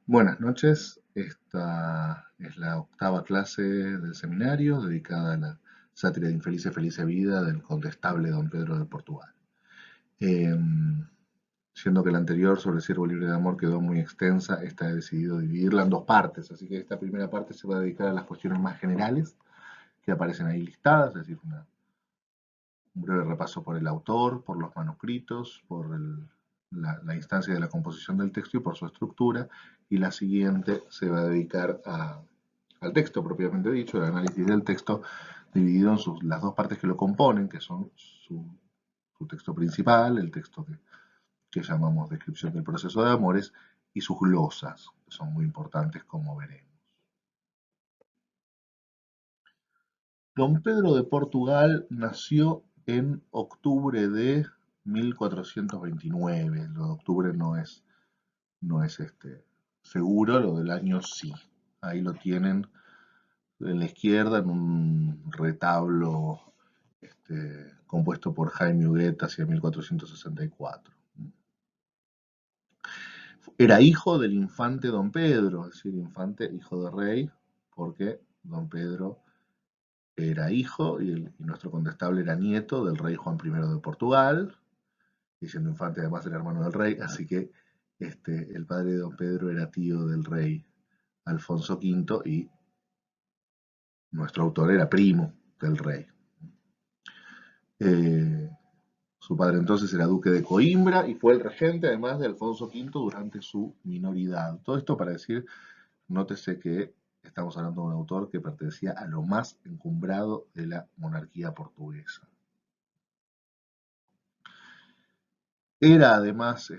Buenas noches, esta es la octava clase del seminario dedicada a la sátira de infeliz y feliz vida del condestable don Pedro de Portugal. Siendo que la anterior sobre el siervo libre de amor quedó muy extensa, esta he decidido dividirla en dos partes, así que esta primera parte se va a dedicar a las cuestiones más generales que aparecen ahí listadas, es decir, un breve repaso por el autor, por los manuscritos, por la instancia de la composición del texto y por su estructura, y la siguiente se va a dedicar al texto propiamente dicho, el análisis del texto, dividido en las dos partes que lo componen, que son su texto principal, el texto que llamamos descripción del proceso de amores, y sus glosas, que son muy importantes como veremos. Don Pedro de Portugal nació en octubre de 1429. Lo de octubre no es seguro, lo del año sí. Ahí lo tienen en la izquierda en un retablo compuesto por Jaime Huguet hacia 1464. Era hijo del infante Don Pedro, es decir, infante, hijo de rey, porque Don Pedro era hijo y nuestro condestable era nieto del rey Juan I de Portugal, y siendo infante además era hermano del rey, así que el padre de Don Pedro era tío del rey Alfonso V y nuestro autor era primo del rey. Eh, Su padre entonces era duque de Coimbra y fue el regente además de Alfonso V durante su minoridad. Todo esto para decir, nótese que estamos hablando de un autor que pertenecía a lo más encumbrado de la monarquía portuguesa. Era además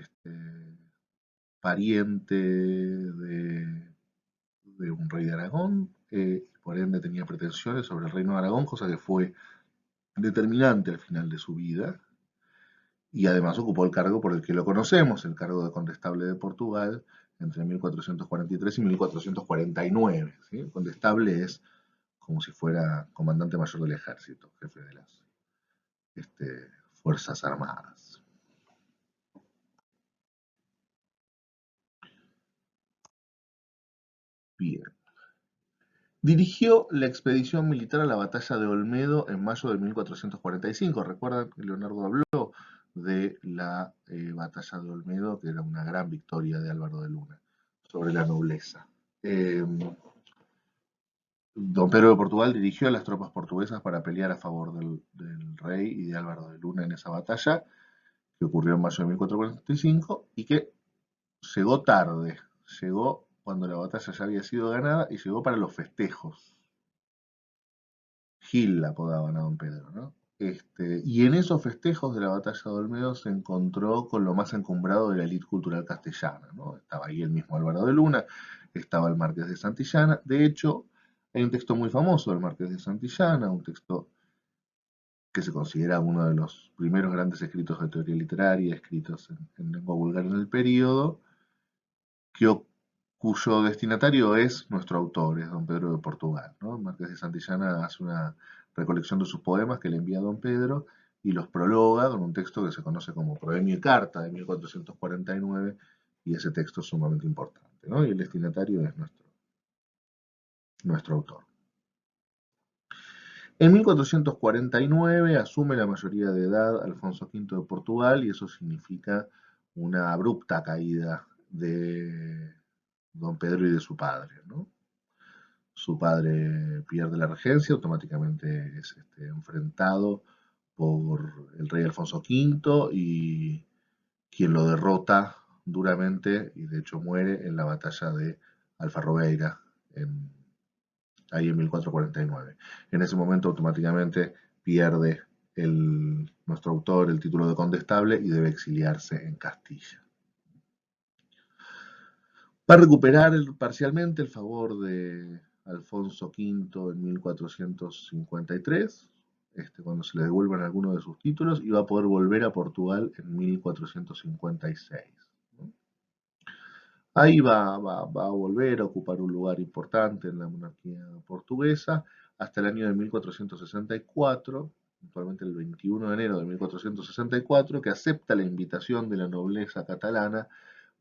pariente de un rey de Aragón, y por ende tenía pretensiones sobre el reino de Aragón, cosa que fue determinante al final de su vida, y además ocupó el cargo por el que lo conocemos, el cargo de condestable de Portugal, entre 1443 y 1449. ¿Sí? El condestable es como si fuera comandante mayor del ejército, jefe de las Fuerzas Armadas. Bien. Dirigió la expedición militar a la batalla de Olmedo en mayo de 1445. Recuerdan que Leonardo habló de la batalla de Olmedo, que era una gran victoria de Álvaro de Luna sobre la nobleza. Don Pedro de Portugal dirigió a las tropas portuguesas para pelear a favor del rey y de Álvaro de Luna en esa batalla, que ocurrió en mayo de 1445 y que llegó tarde. Llegó cuando la batalla ya había sido ganada y llegó para los festejos. Gil la apodaban a don Pedro, ¿no? Y en esos festejos de la batalla de Olmedo se encontró con lo más encumbrado de la élite cultural castellana, ¿no? Estaba ahí el mismo Álvaro de Luna, estaba el Marqués de Santillana. De hecho, hay un texto muy famoso del Marqués de Santillana, un texto que se considera uno de los primeros grandes escritos de teoría literaria escritos en lengua vulgar en el periodo, cuyo destinatario es nuestro autor, es don Pedro de Portugal, ¿no? Marqués de Santillana hace una recolección de sus poemas que le envía a don Pedro y los prologa con un texto que se conoce como Proemio y Carta de 1449, y ese texto es sumamente importante, ¿no? Y el destinatario es nuestro autor. En 1449 asume la mayoría de edad Alfonso V de Portugal y eso significa una abrupta caída de don Pedro y de su padre, ¿no? Su padre pierde la regencia, automáticamente es enfrentado por el rey Alfonso V y quien lo derrota duramente y de hecho muere en la batalla de Alfarrobeira, ahí en 1449. En ese momento automáticamente pierde nuestro autor el título de condestable y debe exiliarse en Castilla. Va a recuperar parcialmente el favor de Alfonso V en 1453, cuando se le devuelvan algunos de sus títulos, y va a poder volver a Portugal en 1456. ¿No? Ahí va a volver a ocupar un lugar importante en la monarquía portuguesa hasta el año de 1464, actualmente el 21 de enero de 1464, que acepta la invitación de la nobleza catalana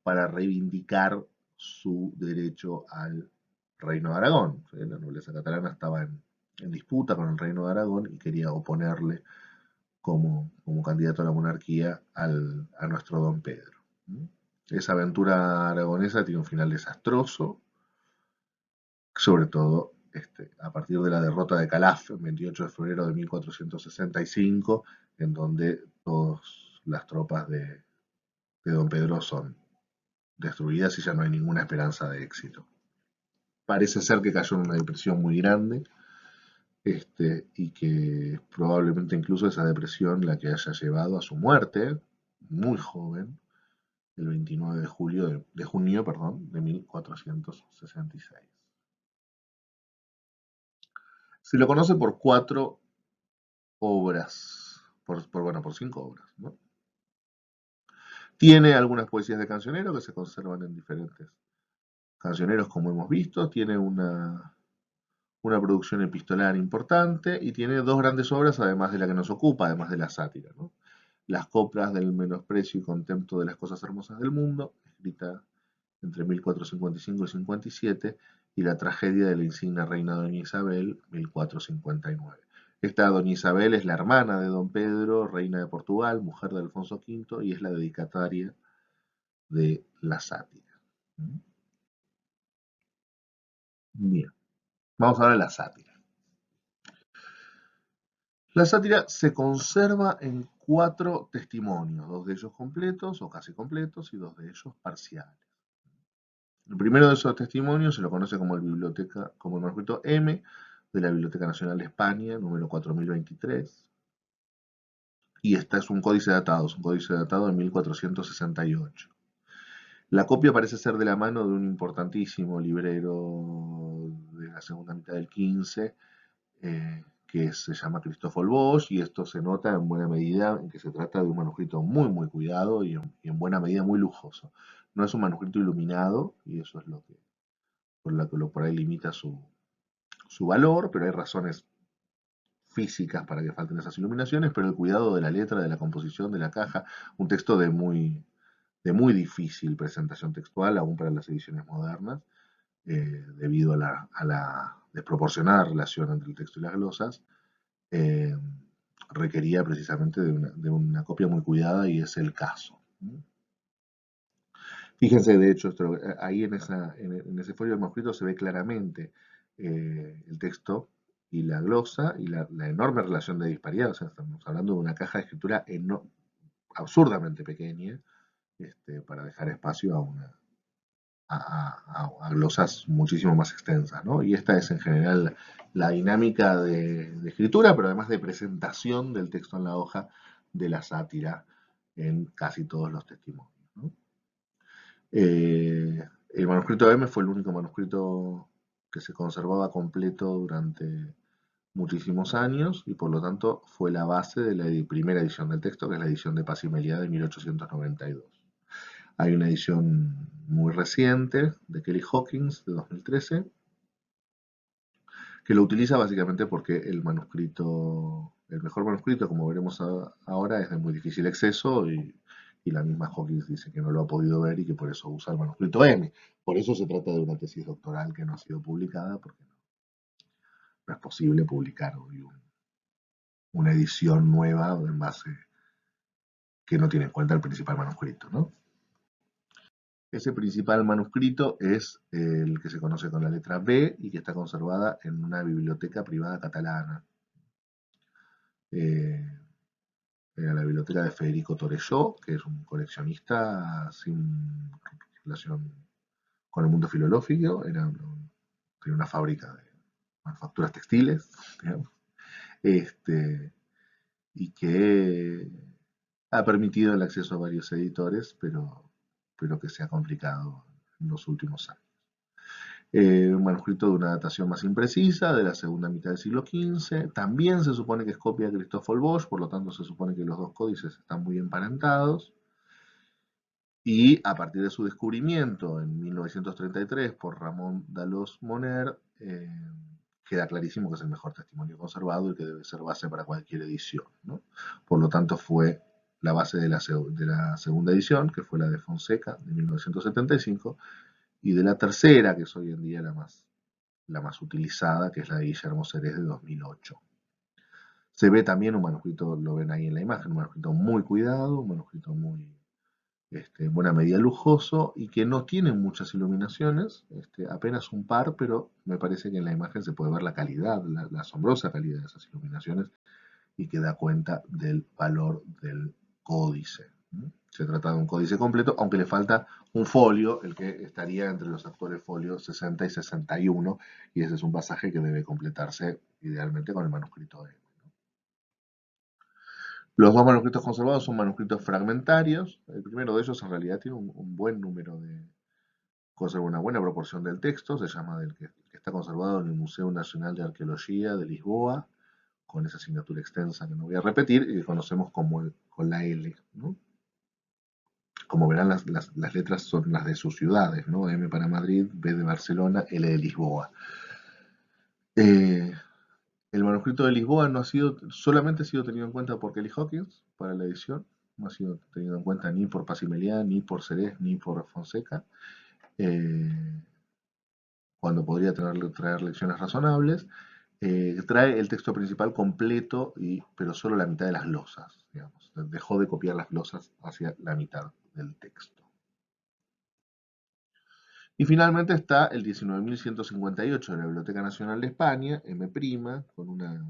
para reivindicar su derecho al Reino de Aragón. La nobleza catalana estaba en disputa con el Reino de Aragón y quería oponerle como candidato a la monarquía a nuestro Don Pedro. Esa aventura aragonesa tiene un final desastroso, sobre todo a partir de la derrota de Calaf el 28 de febrero de 1465, en donde todas las tropas de Don Pedro son destruidas y ya no hay ninguna esperanza de éxito. Parece ser que cayó en una depresión muy grande, y que probablemente incluso esa depresión la que haya llevado a su muerte, muy joven, el 29 de junio, de 1466. Se lo conoce por 4 obras, por 5 obras, ¿no? Tiene algunas poesías de cancionero que se conservan en diferentes cancioneros, como hemos visto. Tiene una producción epistolar importante y tiene 2 grandes obras, además de la que nos ocupa, además de la sátira, ¿no? Las coplas del menosprecio y contempto de las cosas hermosas del mundo, escrita entre 1455 y 57, y la tragedia de la insignia reina Doña Isabel, 1459. Esta Doña Isabel es la hermana de Don Pedro, reina de Portugal, mujer de Alfonso V, y es la dedicataria de la sátira. Bien, vamos ahora a la sátira. La sátira se conserva en 4 testimonios, 2 de ellos completos o casi completos y 2 de ellos parciales. El primero de esos testimonios se lo conoce como el manuscrito M de la Biblioteca Nacional de España, número 4023, y este es un códice datado de 1468. La copia parece ser de la mano de un importantísimo librero de la segunda mitad del XV, que se llama Cristófol Bosch, y esto se nota en buena medida en que se trata de un manuscrito muy, muy cuidado y en buena medida muy lujoso. No es un manuscrito iluminado, y eso es lo que por ahí limita su valor, pero hay razones físicas para que falten esas iluminaciones, pero el cuidado de la letra, de la composición, de la caja, un texto de muy difícil presentación textual, aún para las ediciones modernas, debido a la desproporcionada relación entre el texto y las glosas, requería precisamente de una copia muy cuidada, y es el caso. Fíjense, de hecho, ahí en ese folio de manuscrito se ve claramente el texto y la glosa y la enorme relación de disparidad. O sea, estamos hablando de una caja de escritura absurdamente pequeña, para dejar espacio a glosas muchísimo más extensas, ¿no? Y esta es en general la dinámica de escritura, pero además de presentación del texto en la hoja, de la sátira en casi todos los testimonios, ¿no? El manuscrito M fue el único manuscrito que se conservaba completo durante muchísimos años, y por lo tanto fue la base de la primera edición del texto, que es la edición de Paz y Meliá de 1892. Hay una edición muy reciente de Kelly Hawkins de 2013 que lo utiliza básicamente porque el mejor manuscrito, como veremos ahora, es de muy difícil acceso, y la misma Hawkins dice que no lo ha podido ver y que por eso usa el manuscrito M. Por eso se trata de una tesis doctoral que no ha sido publicada, porque no es posible publicar hoy una edición nueva en base que no tiene en cuenta el principal manuscrito, ¿no? Ese principal manuscrito es el que se conoce con la letra B y que está conservada en una biblioteca privada catalana. Era la biblioteca de Federico Torelló, que es un coleccionista sin relación con el mundo filológico. Tenía una fábrica de manufacturas textiles, digamos, y que ha permitido el acceso a varios editores, pero que se ha complicado en los últimos años. Un manuscrito de una datación más imprecisa, de la segunda mitad del siglo XV. También se supone que es copia de Cristófol Bosch, por lo tanto se supone que los dos códices están muy emparentados. Y a partir de su descubrimiento en 1933 por Ramón Dalos Moner, queda clarísimo que es el mejor testimonio conservado y que debe ser base para cualquier edición, ¿no? Por lo tanto fue la base de la segunda edición, que fue la de Fonseca de 1975, y de la tercera, que es hoy en día la más utilizada, que es la de Guillermo Serés de 2008. Se ve también un manuscrito, lo ven ahí en la imagen, un manuscrito muy cuidado, un manuscrito muy, en buena medida lujoso y que no tiene muchas iluminaciones, apenas un par, pero me parece que en la imagen se puede ver la calidad, la asombrosa calidad de esas iluminaciones y que da cuenta del valor del códice. Se trata de un códice completo, aunque le falta un folio, el que estaría entre los actuales folios 60 y 61, y ese es un pasaje que debe completarse idealmente con el manuscrito de. Los dos manuscritos conservados son manuscritos fragmentarios. El primero de ellos en realidad tiene un buen número de, conserva una buena proporción del texto, se llama del que está conservado en el Museo Nacional de Arqueología de Lisboa, con esa asignatura extensa que no voy a repetir y que conocemos con la L, ¿no? Como verán, las letras son las de sus ciudades, ¿no? M para Madrid, B de Barcelona, L de Lisboa. Eh, el manuscrito de Lisboa no ha sido, solamente ha sido tenido en cuenta por Kelly Hawkins para la edición, no ha sido tenido en cuenta ni por Pasimelián, ni por Serés, ni por Fonseca, cuando podría traer lecciones razonables. Trae el texto principal completo, pero solo la mitad de las glosas, digamos. Dejó de copiar las glosas hacia la mitad del texto. Y finalmente está el 19.158 de la Biblioteca Nacional de España, M', con una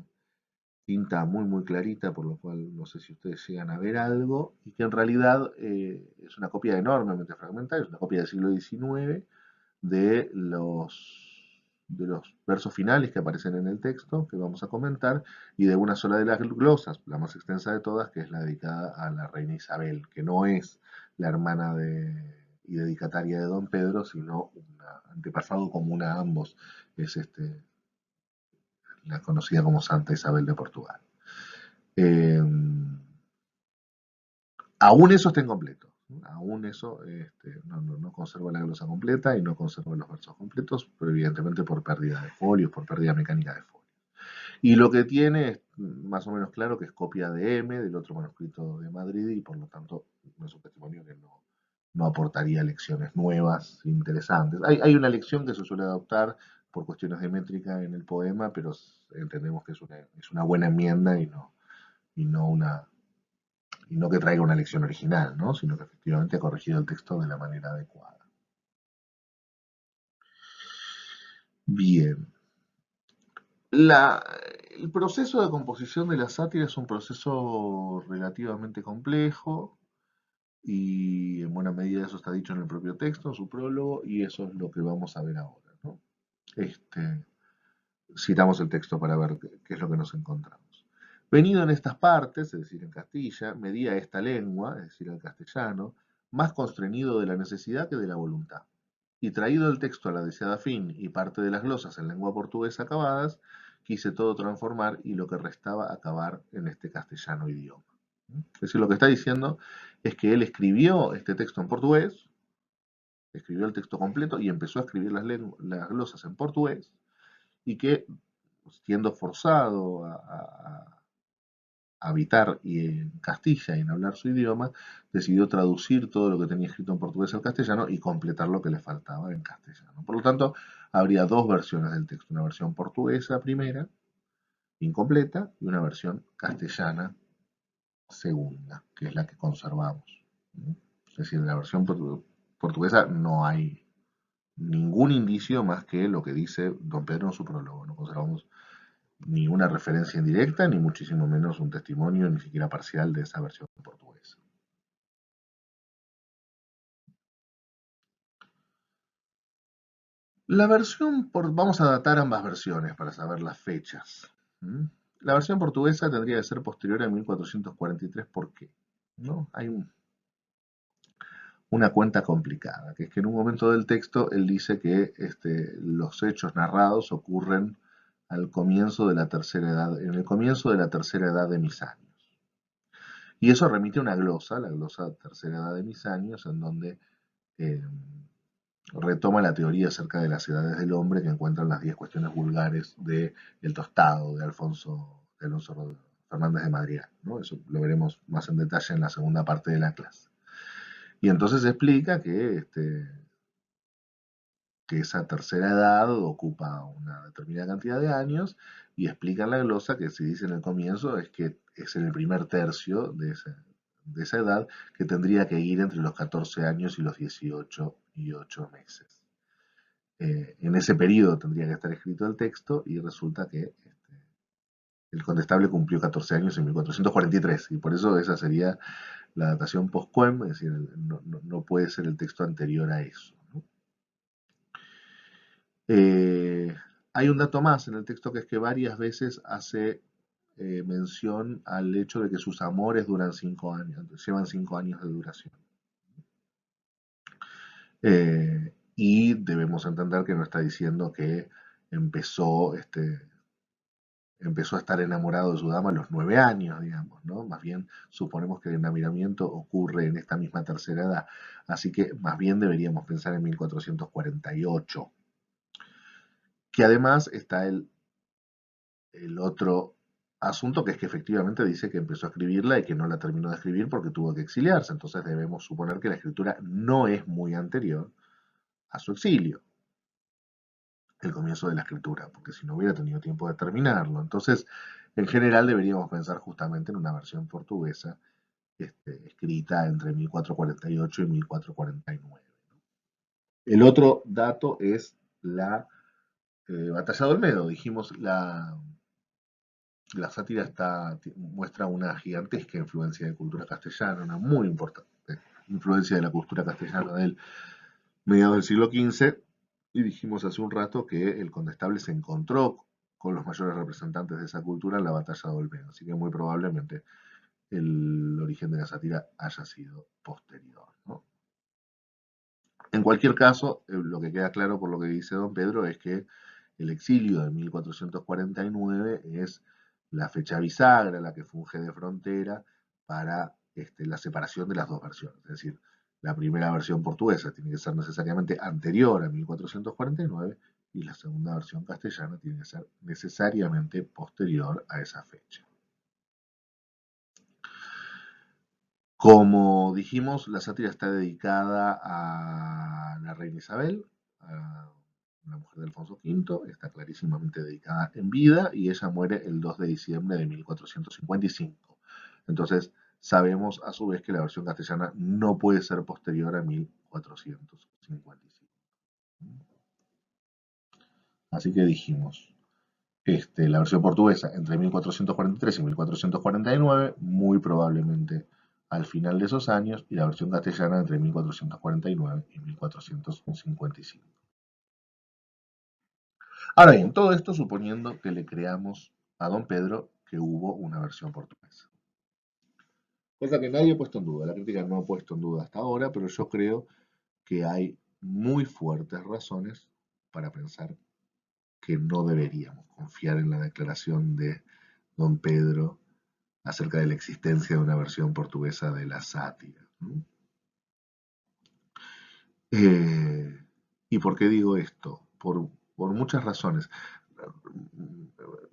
tinta muy muy clarita, por lo cual no sé si ustedes llegan a ver algo, y que en realidad es una copia enormemente fragmentaria, es una copia del siglo XIX de los versos finales que aparecen en el texto, que vamos a comentar, y de una sola de las glosas, la más extensa de todas, que es la dedicada a la reina Isabel, que no es la hermana y dedicataria de Don Pedro, sino un antepasado común a ambos, es la conocida como Santa Isabel de Portugal. Eh, Aún eso está incompleto. Aún eso no conserva la glosa completa y no conserva los versos completos, pero evidentemente por pérdida de folios, por pérdida mecánica de folios. Y lo que tiene es más o menos claro que es copia de M, del otro manuscrito de Madrid, y por lo tanto no es un testimonio que no aportaría lecciones nuevas, interesantes. Hay una lección que se suele adoptar por cuestiones de métrica en el poema, pero entendemos que es una buena enmienda y no una, y no que traiga una lección original, ¿no? Sino que efectivamente ha corregido el texto de la manera adecuada. Bien. La, el proceso de composición de la sátira es un proceso relativamente complejo y en buena medida eso está dicho en el propio texto, en su prólogo, y eso es lo que vamos a ver ahora, ¿no? Este, Citamos el texto para ver qué es lo que nos encontramos. Venido en estas partes, es decir, en Castilla, medía esta lengua, es decir, el castellano, más constreñido de la necesidad que de la voluntad. Y traído el texto a la deseada fin y parte de las glosas en lengua portuguesa acabadas, quise todo transformar y lo que restaba acabar en este castellano idioma. Es decir, lo que está diciendo es que él escribió este texto en portugués, escribió el texto completo y empezó a escribir las glosas en portugués, y que, siendo forzado a habitar en Castilla y en hablar su idioma, decidió traducir todo lo que tenía escrito en portugués al castellano y completar lo que le faltaba en castellano. Por lo tanto, habría dos versiones del texto, una versión portuguesa primera, incompleta, y una versión castellana segunda, que es la que conservamos. Es decir, en la versión portuguesa no hay ningún indicio más que lo que dice Don Pedro en su prólogo. No conservamos ni una referencia indirecta, ni muchísimo menos un testimonio, ni siquiera parcial, de esa versión portuguesa. Vamos a datar ambas versiones para saber las fechas. La versión portuguesa tendría que ser posterior a 1443. ¿Por qué? ¿No? Hay una cuenta complicada, que es que en un momento del texto él dice que los hechos narrados ocurren al comienzo de la tercera edad, en el comienzo de la tercera edad de mis años. Y eso remite a una glosa, la glosa tercera edad de mis años, en donde eh, retoma la teoría acerca de las edades del hombre que encuentran las 10 cuestiones vulgares de El Tostado, de Alonso Fernández de Madrigal, ¿no? Eso lo veremos más en detalle en la segunda parte de la clase. Y entonces explica que que esa tercera edad ocupa una determinada cantidad de años y explica en la glosa que se dice en el comienzo es que es en el primer tercio de esa edad que tendría que ir entre los 14 años y los 18 y 8 meses. En ese periodo tendría que estar escrito el texto y resulta que el condestable cumplió 14 años en 1443 y por eso esa sería la datación post-quem, es decir, no puede ser el texto anterior a eso, ¿no? Eh, Hay un dato más en el texto que es que varias veces hace mención al hecho de que sus amores duran 5 años, llevan 5 años de duración. Y debemos entender que no está diciendo que empezó, empezó a estar enamorado de su dama a los 9 años, digamos, ¿no? Más bien suponemos que el enamoramiento ocurre en esta misma tercera edad. Así que más bien deberíamos pensar en 1448. Que además está el otro asunto, que es que efectivamente dice que empezó a escribirla y que no la terminó de escribir porque tuvo que exiliarse. Entonces debemos suponer que la escritura no es muy anterior a su exilio, el comienzo de la escritura, porque si no hubiera tenido tiempo de terminarlo. Entonces, en general deberíamos pensar justamente en una versión portuguesa escrita entre 1448 y 1449. El otro dato es la batalla de Olmedo. Dijimos, la sátira muestra una gigantesca influencia de cultura castellana, una muy importante influencia de la cultura castellana del mediados del siglo XV, y dijimos hace un rato que el condestable se encontró con los mayores representantes de esa cultura en la batalla de Olmedo, así que muy probablemente el origen de la sátira haya sido posterior, ¿no? En cualquier caso, lo que queda claro por lo que dice don Pedro es que el exilio de 1449 es la fecha bisagra, la que funge de frontera para la separación de las dos versiones. Es decir, la primera versión portuguesa tiene que ser necesariamente anterior a 1449 y la segunda versión castellana tiene que ser necesariamente posterior a esa fecha. Como dijimos, la sátira está dedicada a la reina Isabel, a la mujer de Alfonso V, está clarísimamente dedicada en vida y ella muere el 2 de diciembre de 1455. Entonces, sabemos a su vez que la versión castellana no puede ser posterior a 1455. Así que dijimos, la versión portuguesa entre 1443 y 1449, muy probablemente al final de esos años, y la versión castellana entre 1449 y 1455. Ahora bien, todo esto suponiendo que le creamos a don Pedro que hubo una versión portuguesa. Cosa que nadie ha puesto en duda, la crítica no ha puesto en duda hasta ahora, pero yo creo que hay muy fuertes razones para pensar que no deberíamos confiar en la declaración de don Pedro acerca de la existencia de una versión portuguesa de la sátira, ¿no? Eh, ¿Y por qué digo esto? Por muchas razones.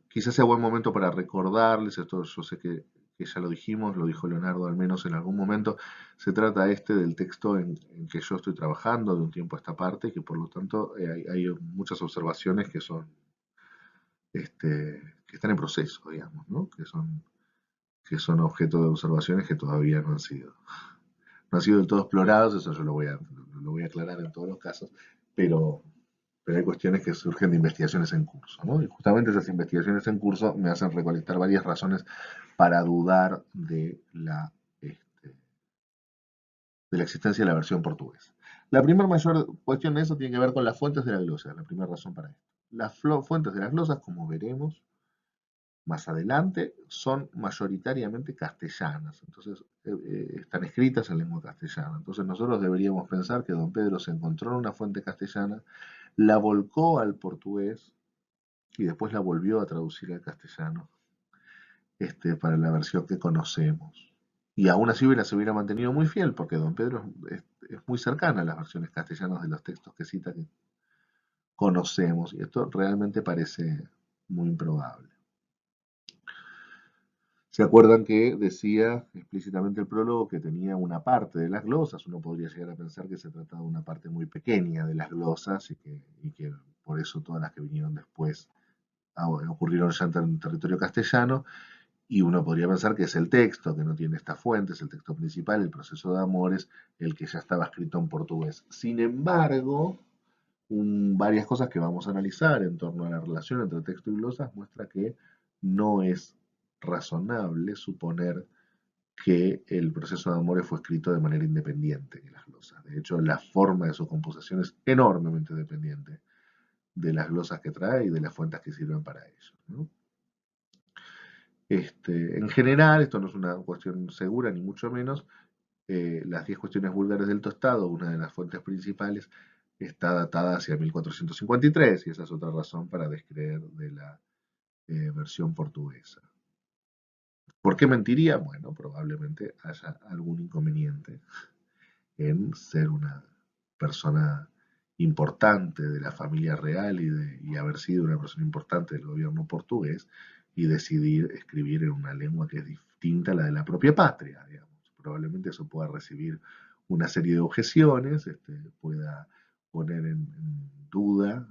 Quizás sea buen momento para recordarles, esto yo sé que ya lo dijimos, lo dijo Leonardo al menos en algún momento, se trata del texto en que yo estoy trabajando de un tiempo a esta parte, que por lo tanto hay muchas observaciones que son, que están en proceso, digamos, ¿no? Que son objeto de observaciones que todavía no han sido del todo explorados, eso yo lo voy a aclarar en todos los casos, pero, pero hay cuestiones que surgen de investigaciones en curso, ¿no? Y justamente esas investigaciones en curso me hacen recolectar varias razones para dudar de la existencia de la versión portuguesa. La primera mayor cuestión de eso tiene que ver con las fuentes de la glosa, la primera razón para esto. Las fuentes de las glosas, como veremos más adelante, son mayoritariamente castellanas, entonces están escritas en lengua castellana. Entonces nosotros deberíamos pensar que don Pedro se encontró en una fuente castellana, la volcó al portugués y después la volvió a traducir al castellano para la versión que conocemos. Y aún así se hubiera mantenido muy fiel, porque don Pedro es muy cercana a las versiones castellanas de los textos que cita que conocemos, y esto realmente parece muy improbable. ¿Se acuerdan que decía explícitamente el prólogo que tenía una parte de las glosas? Uno podría llegar a pensar que se trataba de una parte muy pequeña de las glosas y que por eso todas las que vinieron después ocurrieron ya en territorio castellano, y uno podría pensar que es el texto, que no tiene estas fuentes, el texto principal, el proceso de amores, el que ya estaba escrito en portugués. Sin embargo, varias cosas que vamos a analizar en torno a la relación entre texto y glosas muestra que no es razonable suponer que el proceso de amores fue escrito de manera independiente de las glosas. De hecho, la forma de su composición es enormemente dependiente de las glosas que trae y de las fuentes que sirven para ello, ¿no? En general, esto no es una cuestión segura, ni mucho menos. Las 10 cuestiones búlgaras del tostado, una de las fuentes principales, está datada hacia 1453, y esa es otra razón para descreer de la versión portuguesa. ¿Por qué mentiría? Bueno, probablemente haya algún inconveniente en ser una persona importante de la familia real y haber sido una persona importante del gobierno portugués y decidir escribir en una lengua que es distinta a la de la propia patria, digamos. Probablemente eso pueda recibir una serie de objeciones, pueda poner en duda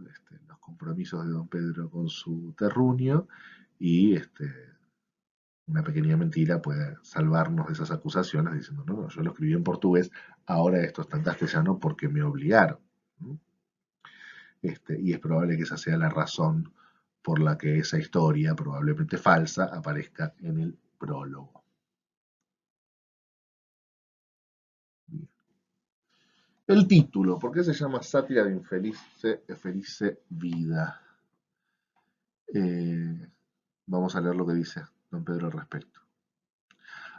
los compromisos de don Pedro con su terruño, y una pequeña mentira puede salvarnos de esas acusaciones diciendo, no, no, yo lo escribí en portugués, ahora esto está en castellano porque me obligaron, ¿no? Y es probable que esa sea la razón por la que esa historia, probablemente falsa, aparezca en el prólogo. El título, ¿por qué se llama Sátira de infelice vida? Vamos a leer lo que dice don Pedro al respecto.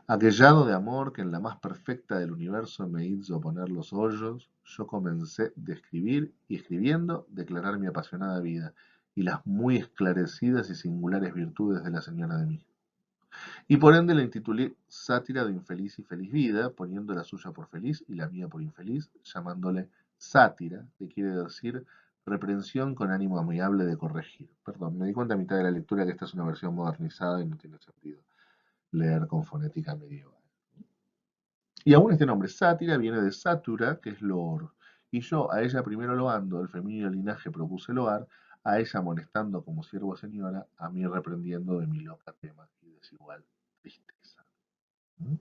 Aquellado de amor que en la más perfecta del universo me hizo poner los hoyos, yo comencé de escribir y escribiendo declarar mi apasionada vida y las muy esclarecidas y singulares virtudes de la señora de mí. Y por ende la intitulé Sátira de infeliz y feliz vida, poniendo la suya por feliz y la mía por infeliz, llamándole sátira, que quiere decir reprensión con ánimo amigable de corregir. Perdón, me di cuenta a mitad de la lectura que esta es una versión modernizada y no tiene sentido leer con fonética medieval. Y aún este nombre, sátira, viene de satura, que es loor. Y yo a ella primero loando, el femenino linaje propuse loar, a ella amonestando como siervo señora, a mí reprendiendo de mi loca tema y desigual tristeza. ¿Mm?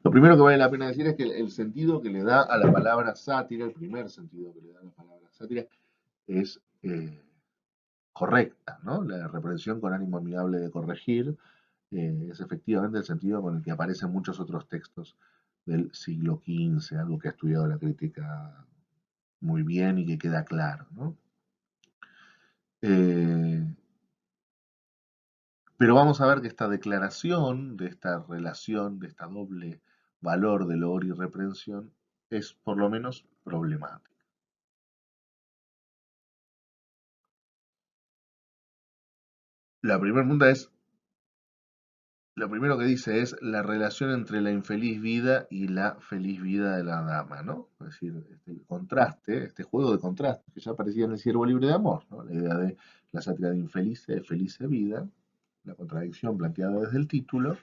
Lo primero que vale la pena decir es que el sentido que le da a la palabra sátira, el primer sentido que le da a la palabra sátira, es correcta, ¿no? La reprensión con ánimo amigable de corregir es efectivamente el sentido con el que aparecen muchos otros textos del siglo XV, algo que ha estudiado la crítica muy bien y que queda claro, ¿no? Eh, pero vamos a ver que esta declaración de esta relación, de esta doble valor de loor y reprensión, es por lo menos problemática. La primera pregunta es, lo primero que dice es la relación entre la infeliz vida y la feliz vida de la dama, ¿no? Es decir, este contraste, este juego de contrastes que ya aparecía en el Ciervo Libre de Amor, ¿no? La idea de la sátira de infelice, felice vida, la contradicción planteada desde el título,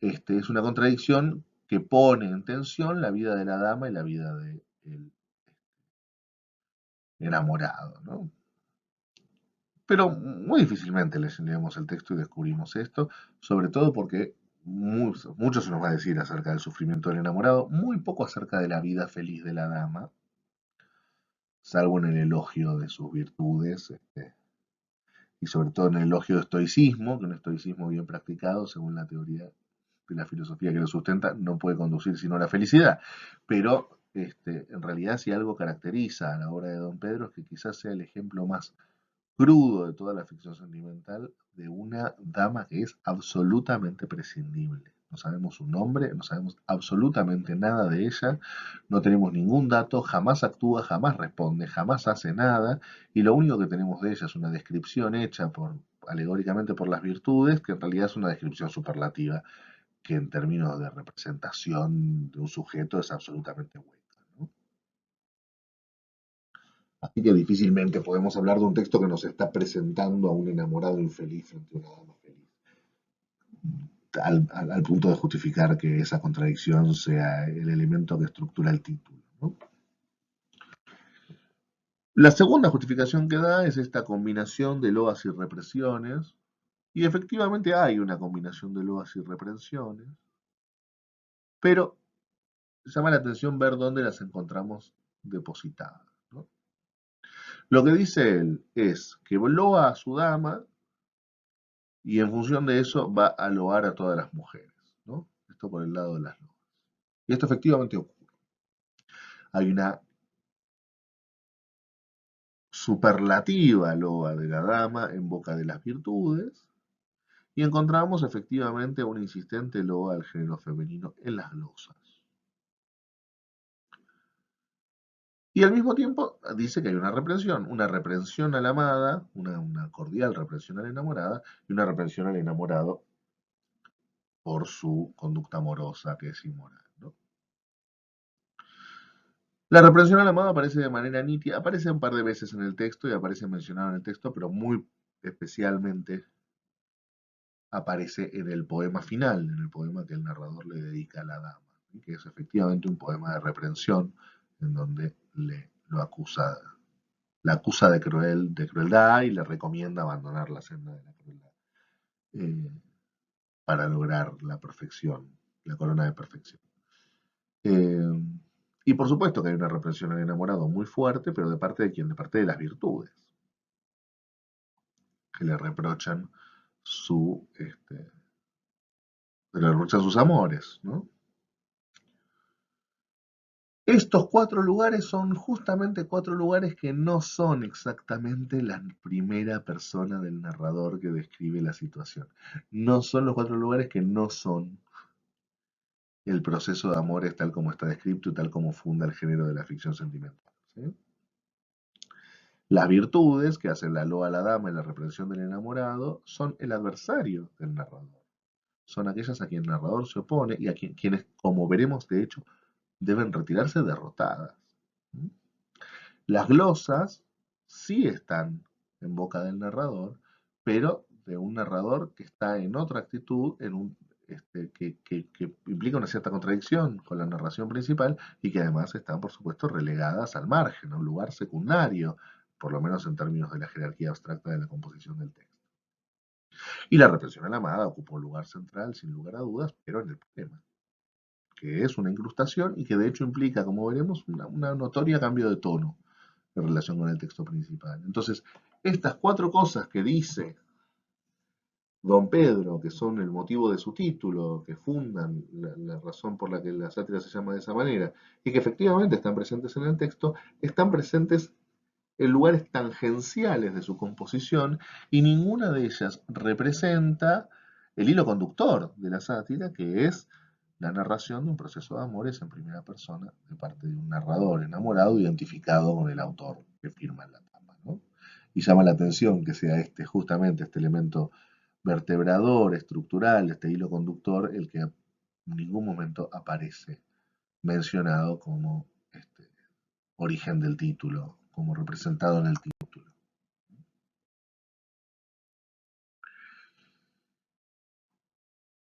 es una contradicción que pone en tensión la vida de la dama y la vida del enamorado, ¿no? Pero muy difícilmente leemos el texto y descubrimos esto, sobre todo porque mucho se nos va a decir acerca del sufrimiento del enamorado, muy poco acerca de la vida feliz de la dama, salvo en el elogio de sus virtudes, y sobre todo en el elogio de estoicismo, que un estoicismo bien practicado, según la teoría de la filosofía que lo sustenta, no puede conducir sino a la felicidad. Pero en realidad si algo caracteriza a la obra de Don Pedro es que quizás sea el ejemplo más crudo de toda la ficción sentimental de una dama que es absolutamente prescindible. No sabemos su nombre, no sabemos absolutamente nada de ella, no tenemos ningún dato, jamás actúa, jamás responde, jamás hace nada, y lo único que tenemos de ella es una descripción hecha alegóricamente por las virtudes, que en realidad es una descripción superlativa, que en términos de representación de un sujeto es absolutamente hueca, ¿no? Así que difícilmente podemos hablar de un texto que nos está presentando a un enamorado infeliz frente a una dama feliz. al punto de justificar que esa contradicción sea el elemento que estructura el título, ¿no? La segunda justificación que da es esta combinación de loas y represiones, y efectivamente hay una combinación de loas y represiones, pero llama la atención ver dónde las encontramos depositadas, ¿no? Lo que dice él es que loa a su dama y en función de eso va a loar a todas las mujeres, ¿no? Esto por el lado de las loas. Y esto efectivamente ocurre. Hay una superlativa loa de la dama en boca de las virtudes y encontramos efectivamente una insistente loa al género femenino en las glosas. Y al mismo tiempo dice que hay una reprensión a la amada, una cordial reprensión a la enamorada y una reprensión al enamorado por su conducta amorosa que es inmoral, ¿no? La reprensión a la amada aparece de manera nítida, aparece un par de veces en el texto y aparece mencionado en el texto, pero muy especialmente aparece en el poema final, en el poema que el narrador le dedica a la dama, ¿sí? Que es efectivamente un poema de reprensión en donde la acusa de crueldad y le recomienda abandonar la senda de la crueldad eh, para lograr la perfección, la corona de perfección. Eh, y por supuesto que hay una reprensión al enamorado muy fuerte, pero de parte de quién, de parte de las virtudes, que le reprochan le reprochan sus amores, ¿no? Estos cuatro lugares son justamente cuatro lugares que no son exactamente la primera persona del narrador que describe la situación. No son los cuatro lugares que no son el proceso de amores tal como está descrito y tal como funda el género de la ficción sentimental, ¿sí? Las virtudes, que hacen la loa a la dama y la reprensión del enamorado, son el adversario del narrador. Son aquellas a quien el narrador se opone y a quienes, como veremos de hecho, deben retirarse derrotadas. Las glosas sí están en boca del narrador, pero de un narrador que está en otra actitud, que implica una cierta contradicción con la narración principal y que además están, por supuesto, relegadas al margen, a un lugar secundario, por lo menos en términos de la jerarquía abstracta de la composición del texto. Y la represión a la amada ocupa un lugar central, sin lugar a dudas, pero en el poema, que es una incrustación y que de hecho implica, como veremos, una notoria cambio de tono en relación con el texto principal. Entonces, estas cuatro cosas que dice Don Pedro, que son el motivo de su título, que fundan la razón por la que la sátira se llama de esa manera, y que efectivamente están presentes en el texto, están presentes en lugares tangenciales de su composición y ninguna de ellas representa el hilo conductor de la sátira, que es la narración de un proceso de amores en primera persona de parte de un narrador enamorado identificado con el autor que firma en la tapa, ¿no? Y llama la atención que sea justamente este elemento vertebrador, estructural, este hilo conductor, el que en ningún momento aparece mencionado como origen del título, como representado en el título.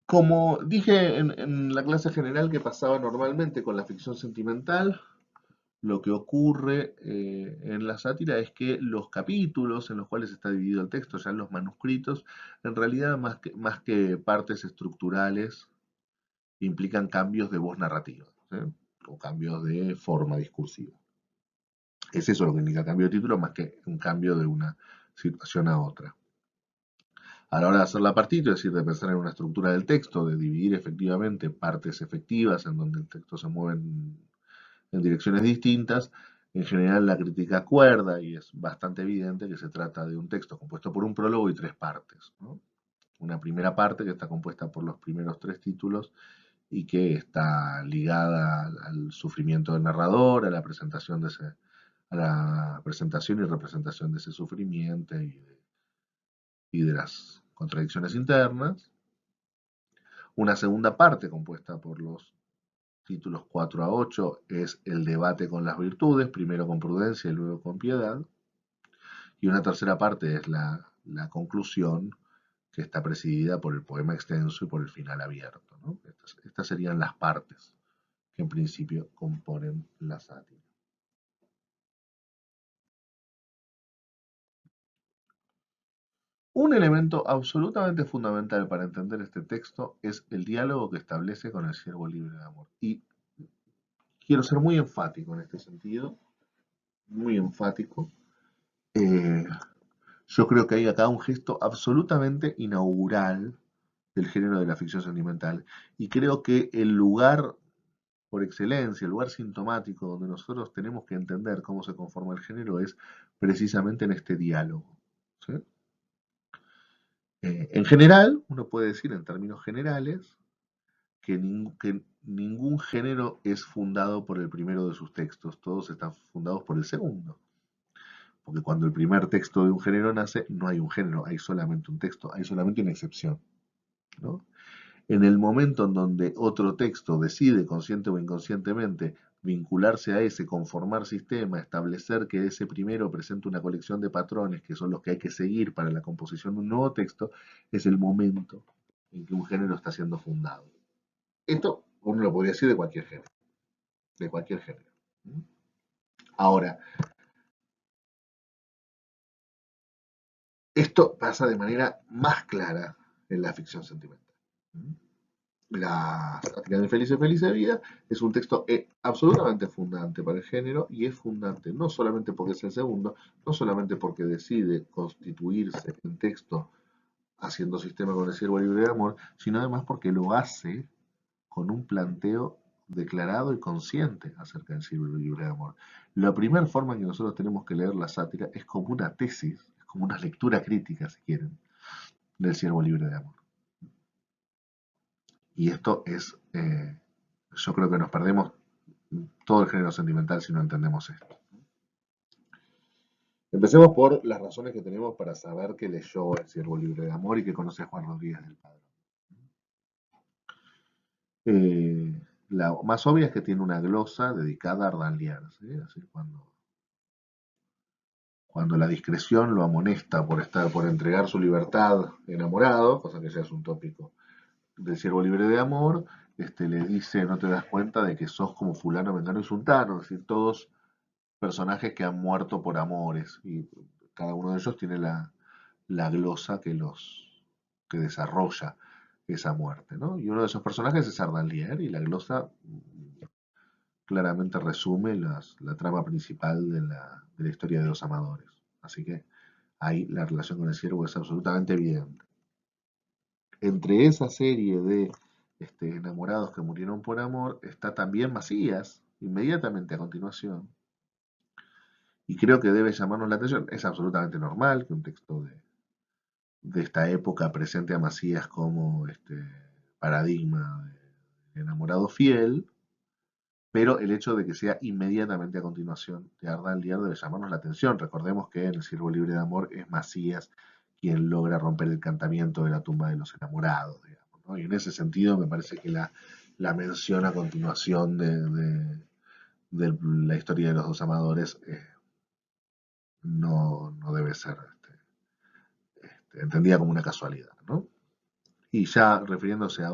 Como dije en la clase general que pasaba normalmente con la ficción sentimental, lo que ocurre en la sátira es que los capítulos en los cuales está dividido el texto, ya en los manuscritos, en realidad más que partes estructurales, implican cambios de voz narrativa, ¿sí? O cambios de forma discursiva. Es eso lo que indica cambio de título, más que un cambio de una situación a otra. A la hora de hacer la partita, es decir, de pensar en una estructura del texto, de dividir efectivamente partes efectivas en donde el texto se mueve en direcciones distintas, en general la crítica acuerda y es bastante evidente que se trata de un texto compuesto por un prólogo y tres partes, ¿no? Una primera parte que está compuesta por los primeros tres títulos y que está ligada al sufrimiento del narrador, a la presentación a la presentación y representación de ese sufrimiento y de las contradicciones internas. Una segunda parte compuesta por los títulos 4 a 8 es el debate con las virtudes, primero con prudencia y luego con piedad. Y una tercera parte es la conclusión, que está presidida por el poema extenso y por el final abierto, ¿no? Estas serían las partes que en principio componen la sátira. Un elemento absolutamente fundamental para entender este texto es el diálogo que establece con el siervo libre de amor. Y quiero ser muy enfático en este sentido, muy enfático. Eh, yo creo que hay acá un gesto absolutamente inaugural del género de la ficción sentimental. Y creo que el lugar por excelencia, el lugar sintomático donde nosotros tenemos que entender cómo se conforma el género es precisamente en este diálogo. ¿Sí? En general, uno puede decir en términos generales que ningún género es fundado por el primero de sus textos, todos están fundados por el segundo. Porque cuando el primer texto de un género nace, no hay un género, hay solamente un texto, hay solamente una excepción, ¿no? En el momento en donde otro texto decide, consciente o inconscientemente, vincularse a ese, conformar sistema, establecer que ese primero presenta una colección de patrones que son los que hay que seguir para la composición de un nuevo texto, es el momento en que un género está siendo fundado. Esto uno lo podría decir de cualquier género, de cualquier género. Ahora, esto pasa de manera más clara en la ficción sentimental. La Sátira de Felice Felice Vida es un texto absolutamente fundante para el género y es fundante no solamente porque es el segundo, no solamente porque decide constituirse en texto haciendo sistema con el siervo libre de amor, sino además porque lo hace con un planteo declarado y consciente acerca del siervo libre de amor. La primera forma en que nosotros tenemos que leer la sátira es como una tesis, es como una lectura crítica, si quieren, del siervo libre de amor. Y esto es, yo creo que nos perdemos todo el género sentimental si no entendemos esto. Empecemos por las razones que tenemos para saber que leyó El Siervo Libre de Amor y que conoce a Juan Rodríguez del Padrón. La más obvia es que tiene una glosa dedicada a Ardan Liar, ¿sí? Así cuando la discreción lo amonesta por entregar su libertad enamorado, cosa que ya es un tópico del Siervo Libre de Amor, le dice, no te das cuenta de que sos como fulano, mengano y sultano, es decir, todos personajes que han muerto por amores y cada uno de ellos tiene la glosa que desarrolla esa muerte, ¿no? Y uno de esos personajes es Ardalier y la glosa claramente resume la trama principal de la historia de los amadores. Así que ahí la relación con el ciervo es absolutamente evidente. Entre esa serie de enamorados que murieron por amor está también Macías, inmediatamente a continuación, y creo que debe llamarnos la atención. Es absolutamente normal que un texto de esta época presente a Macías como paradigma de enamorado fiel, pero el hecho de que sea inmediatamente a continuación de Ardan Liar debe llamarnos la atención. Recordemos que en El Siervo Libre de Amor es Macías quien logra romper el encantamiento de la tumba de los enamorados, digamos, ¿no? Y en ese sentido me parece que la mención a continuación de la historia de los dos amadores no debe ser entendida como una casualidad, ¿no? Y ya refiriéndose a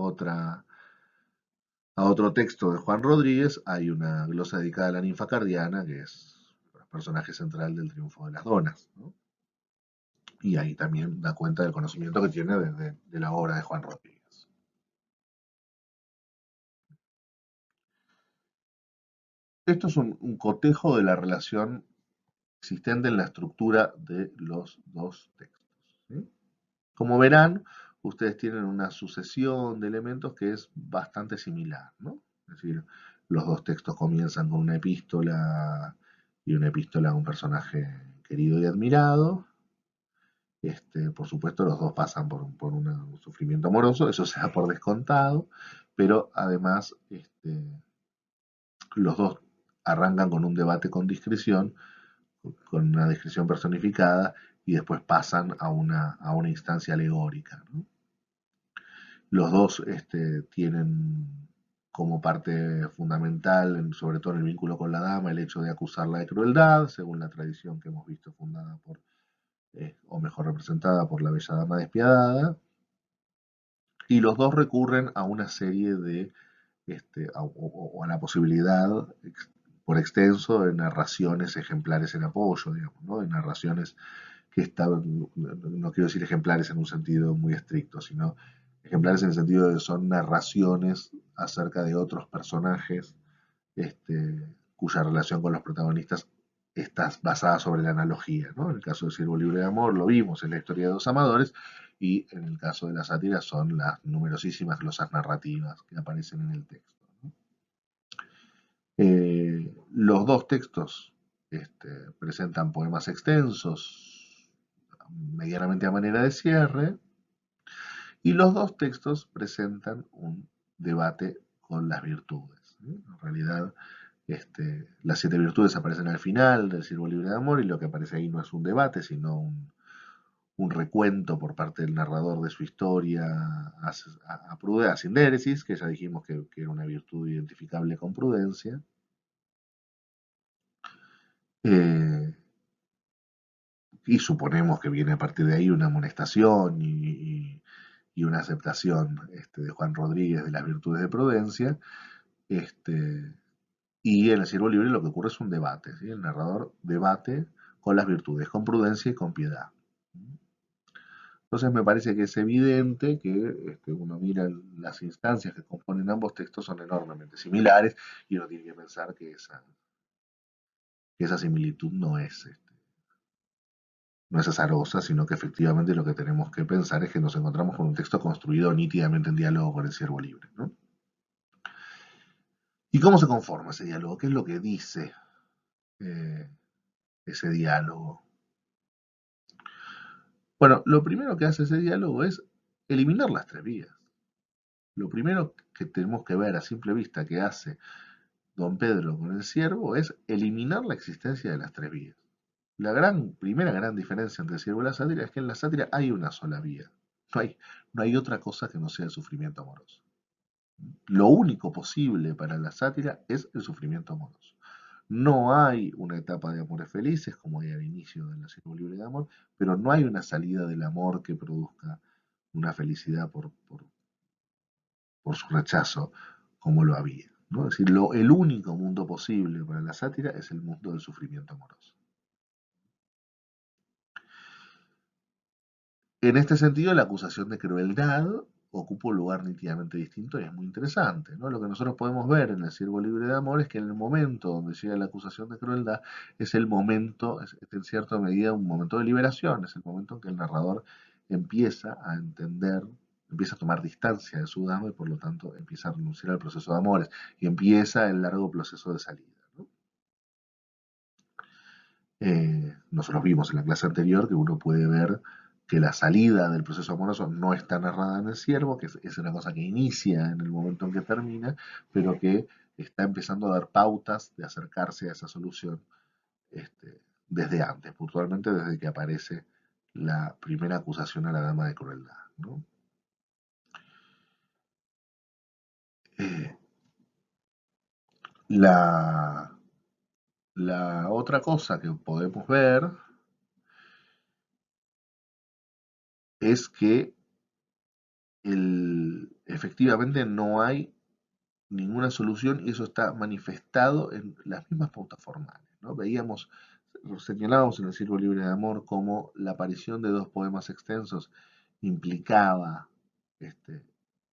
otro texto de Juan Rodríguez, hay una glosa dedicada a la ninfa cardiana, que es el personaje central del triunfo de las donas, ¿no? Y ahí también da cuenta del conocimiento que tiene de la obra de Juan Rodríguez. Esto es un cotejo de la relación existente en la estructura de los dos textos, ¿sí? Como verán, ustedes tienen una sucesión de elementos que es bastante similar, ¿no? Es decir, los dos textos comienzan con una epístola y una epístola a un personaje querido y admirado. Por supuesto, los dos pasan por un sufrimiento amoroso, eso se da por descontado, pero además los dos arrancan con un debate con discreción, con una descripción personificada, y después pasan a una instancia alegórica, ¿no? Los dos tienen como parte fundamental, sobre todo en el vínculo con la dama, el hecho de acusarla de crueldad, según la tradición que hemos visto fundada por, o mejor representada por la bella dama despiadada. y los dos recurren a una serie de, o a la posibilidad por extenso de narraciones ejemplares en apoyo, digamos, ¿no? De narraciones que estaban, no quiero decir ejemplares en un sentido muy estricto, sino ejemplares en el sentido de son narraciones acerca de otros personajes cuya relación con los protagonistas está basada sobre la analogía, ¿no? En el caso de Siervo Libre de Amor lo vimos en la historia de dos amadores y en el caso de la sátira son las numerosísimas glosas narrativas que aparecen en el texto, ¿no? Los dos textos presentan poemas extensos, medianamente a manera de cierre, y los dos textos presentan un debate con las virtudes, ¿sí? En realidad, las siete virtudes aparecen al final del Siervo Libre de Amor y lo que aparece ahí no es un debate, sino un recuento por parte del narrador de su historia a Sindéresis, que ya dijimos que era una virtud identificable con Prudencia. Eh, y suponemos que viene a partir de ahí una amonestación y una aceptación de Juan Rodríguez de las virtudes de Prudencia. Este, y en el Siervo Libre lo que ocurre es un debate, ¿sí? El narrador debate con las virtudes, con prudencia y con piedad. Entonces me parece que es evidente que uno mira las instancias que componen ambos textos son enormemente similares y uno tiene que pensar que esa similitud no es azarosa, sino que efectivamente lo que tenemos que pensar es que nos encontramos con un texto construido nítidamente en diálogo con el Siervo Libre, ¿no? ¿Y cómo se conforma ese diálogo? ¿Qué es lo que dice eh, ese diálogo? Bueno, lo primero que hace ese diálogo es eliminar las tres vías. Lo primero que tenemos que ver a simple vista que hace don Pedro con el Ciervo es eliminar la existencia de las tres vías. La primera gran diferencia entre el Ciervo y la sátira es que en la sátira hay una sola vía. No hay otra cosa que no sea el sufrimiento amoroso. Lo único posible para la sátira es el sufrimiento amoroso. No hay una etapa de amores felices como hay al inicio del Ciervo Libre de Amor, pero no hay una salida del amor que produzca una felicidad por su rechazo como lo había, ¿no? Es decir, el único mundo posible para la sátira es el mundo del sufrimiento amoroso. En este sentido, la acusación de crueldad ocupa un lugar nítidamente distinto y es muy interesante, ¿no? Lo que nosotros podemos ver en el Ciervo Libre de Amor es que en el momento donde llega la acusación de crueldad es el momento, es en cierta medida un momento de liberación, es el momento en que el narrador empieza a entender, empieza a tomar distancia de su dama y por lo tanto empieza a renunciar al proceso de amores y empieza el largo proceso de salida, ¿no? Nosotros vimos en la clase anterior que uno puede ver que la salida del proceso amoroso no está narrada en el Ciervo, que es una cosa que inicia en el momento en que termina, pero que está empezando a dar pautas de acercarse a esa solución desde antes, puntualmente desde que aparece la primera acusación a la dama de crueldad, ¿no? Eh, la, la otra cosa que podemos ver es que efectivamente no hay ninguna solución y eso está manifestado en las mismas pautas formales, ¿no? Señalábamos en el Círculo Libre de Amor cómo la aparición de dos poemas extensos implicaba este,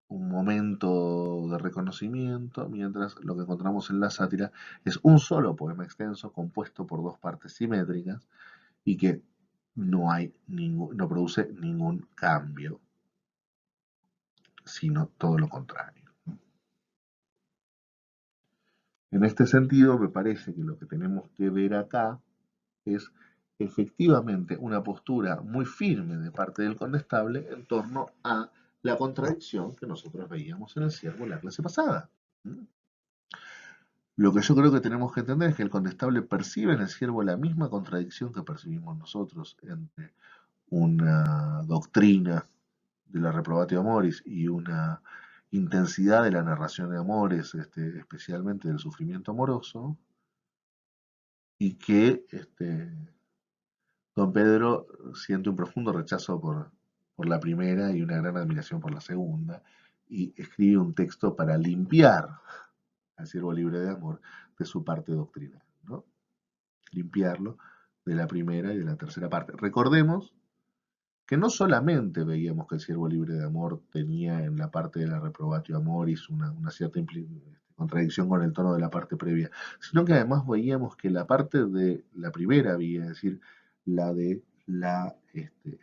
un momento de reconocimiento, mientras lo que encontramos en la sátira es un solo poema extenso compuesto por dos partes simétricas y que no produce ningún cambio, sino todo lo contrario. En este sentido, me parece que lo que tenemos que ver acá es efectivamente una postura muy firme de parte del condestable en torno a la contradicción que nosotros veíamos en el Ciervo en la clase pasada. Lo que yo creo que tenemos que entender es que el condestable percibe en el Ciervo la misma contradicción que percibimos nosotros entre una doctrina de la reprobatio amoris y una intensidad de la narración de amores, especialmente del sufrimiento amoroso, y que don Pedro siente un profundo rechazo por la primera y una gran admiración por la segunda, y escribe un texto para limpiar al siervo libre de amor de su parte doctrinal, ¿no? Limpiarlo de la primera y de la tercera parte. Recordemos que no solamente veíamos que el siervo libre de amor tenía en la parte de la reprobatio amoris una cierta contradicción con el tono de la parte previa, sino que además veíamos que la parte de la primera vía, es decir, la de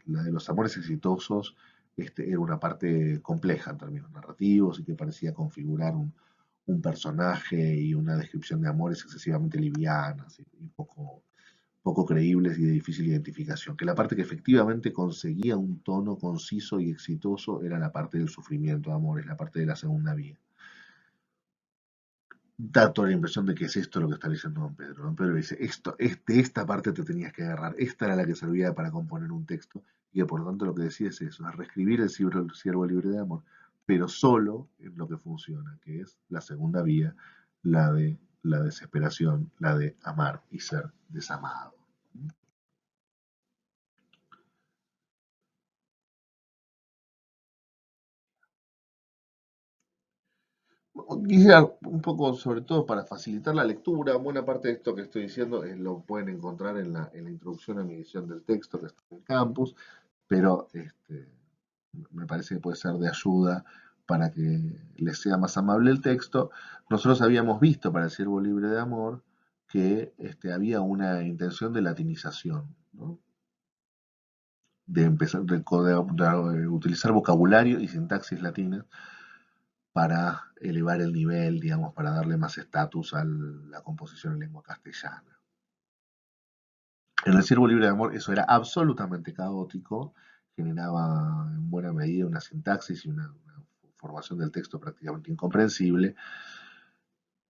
los amores exitosos, era una parte compleja en términos narrativos y que parecía configurar un personaje y una descripción de amores excesivamente livianas y poco creíbles y de difícil identificación, que la parte que efectivamente conseguía un tono conciso y exitoso era la parte del sufrimiento de amor, es la parte de la segunda vía. Da toda la impresión de que es esto lo que está diciendo don Pedro. Don Pedro dice, de esta parte te tenías que agarrar, esta era la que servía para componer un texto, y que por lo tanto lo que decía es eso, es reescribir el siervo libre de amor, pero solo en lo que funciona, que es la segunda vía, la de la desesperación, la de amar y ser desamado. Quisiera un poco, sobre todo para facilitar la lectura, buena parte de esto que estoy diciendo lo pueden encontrar en la introducción a mi edición del texto que está en el campus, pero me parece que puede ser de ayuda para que les sea más amable el texto. Nosotros habíamos visto para el Siervo Libre de Amor que había una intención de latinización, ¿no? De empezar de utilizar vocabulario y sintaxis latina para elevar el nivel, digamos, para darle más estatus a la composición en lengua castellana. En el Ciervo Libre de Amor eso era absolutamente caótico, generaba en buena medida una sintaxis y una formación del texto prácticamente incomprensible,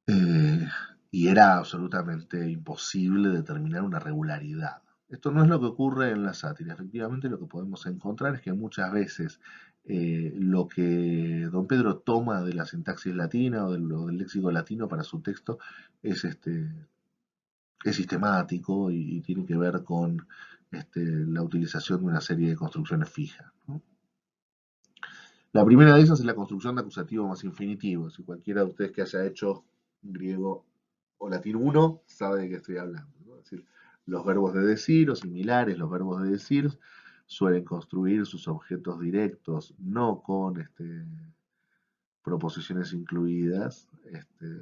eh, y era absolutamente imposible determinar una regularidad. Esto no es lo que ocurre en la sátira. Efectivamente, lo que podemos encontrar es que muchas veces lo que don Pedro toma de la sintaxis latina o del léxico latino para su texto es, es sistemático y tiene que ver con la utilización de una serie de construcciones fijas, ¿no? La primera de esas es la construcción de acusativo más infinitivo. Si cualquiera de ustedes que haya hecho griego o latín 1 sabe de qué estoy hablando, ¿no? Es decir, los verbos de decir o similares, los verbos de decir suelen construir sus objetos directos no con proposiciones incluidas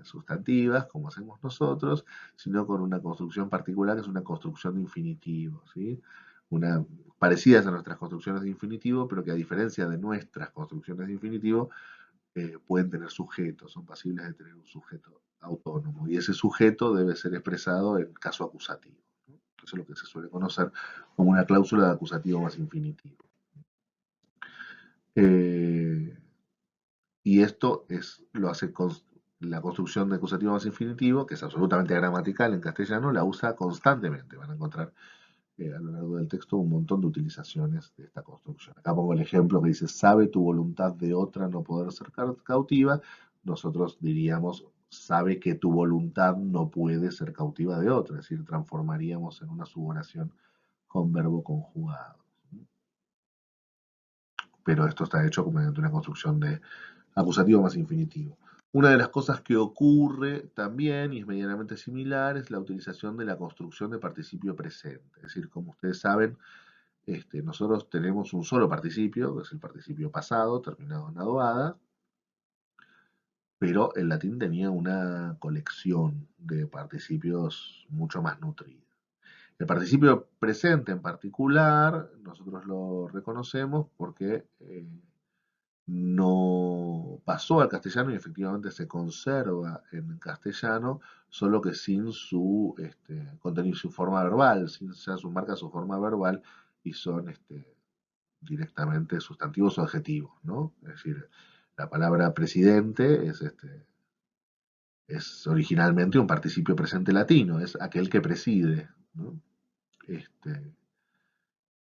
sustantivas, como hacemos nosotros, sino con una construcción particular que es una construcción de infinitivo, ¿sí? Parecidas a nuestras construcciones de infinitivo, pero que a diferencia de nuestras construcciones de infinitivo, pueden tener sujetos, son pasibles de tener un sujeto autónomo, y ese sujeto debe ser expresado en caso acusativo, ¿no? Eso es lo que se suele conocer como una cláusula de acusativo más infinitivo. Eh, y esto lo hace la construcción de acusativo más infinitivo, que es absolutamente gramatical en castellano, la usa constantemente. Van a encontrar a lo largo del texto un montón de utilizaciones de esta construcción. Acá pongo el ejemplo que dice, sabe tu voluntad de otra no poder ser cautiva. Nosotros diríamos, sabe que tu voluntad no puede ser cautiva de otra, es decir, transformaríamos en una suboración con verbo conjugado. Pero esto está hecho mediante una construcción de acusativo más infinitivo. Una de las cosas que ocurre también, y es medianamente similar, es la utilización de la construcción de participio presente. Es decir, como ustedes saben, nosotros tenemos un solo participio, que es el participio pasado, terminado en adoada, pero el latín tenía una colección de participios mucho más nutrida. El participio presente en particular, nosotros lo reconocemos porque no pasó al castellano y efectivamente se conserva en castellano, solo que sin su contenido, su forma verbal, sin ya su marca, su forma verbal, y son directamente sustantivos o adjetivos, ¿no? Es decir, la palabra presidente es originalmente un participio presente latino, es aquel que preside, ¿no? Este,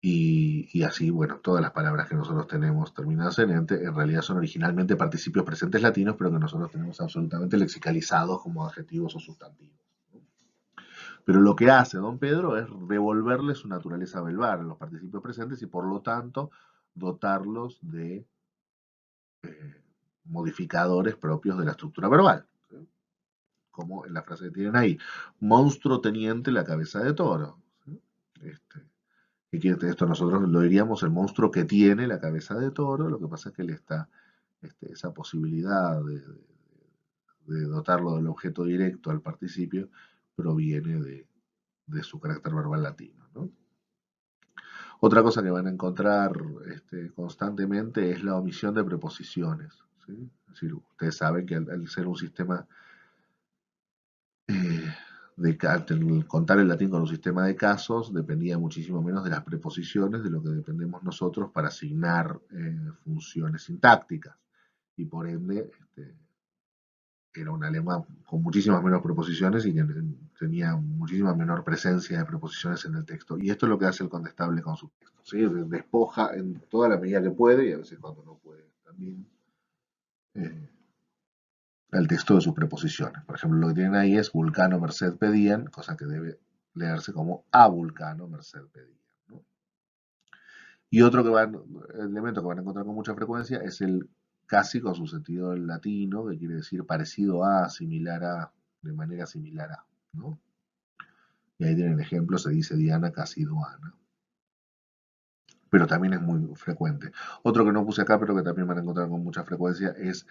y así, bueno, todas las palabras que nosotros tenemos terminadas en ente, en realidad son originalmente participios presentes latinos, pero que nosotros tenemos absolutamente lexicalizados como adjetivos o sustantivos, ¿no? Pero lo que hace don Pedro es devolverle su naturaleza verbal a los participios presentes y por lo tanto dotarlos de modificadores propios de la estructura verbal, ¿sí? Como en la frase que tienen ahí, monstruo teniente la cabeza de toro. ¿Sí? Este, esto nosotros lo diríamos el monstruo que tiene la cabeza de toro, lo que pasa es que le está esa posibilidad de dotarlo del objeto directo al participio proviene de su carácter verbal latino, ¿no? Otra cosa que van a encontrar constantemente es la omisión de preposiciones, ¿sí? Es decir, ustedes saben que al ser un sistema eh, al contar el latín con un sistema de casos, dependía muchísimo menos de las preposiciones de lo que dependemos nosotros para asignar funciones sintácticas. Y por ende, era una lengua con muchísimas menos preposiciones y que tenía muchísima menor presencia de preposiciones en el texto. Y esto es lo que hace el condestable con su texto, ¿sí? Despoja en toda la medida que puede, y a veces cuando no puede también, eh, el texto de sus preposiciones. Por ejemplo, lo que tienen ahí es Vulcano merced pedían, cosa que debe leerse como a Vulcano merced pedían, ¿no? Y otro elemento que van a encontrar con mucha frecuencia es el casi con su sentido en latino, que quiere decir parecido a, similar a, de manera similar a, ¿no? Y ahí tienen ejemplo, se dice Diana casi Duana. Pero también es muy frecuente. Otro que no puse acá, pero que también van a encontrar con mucha frecuencia, es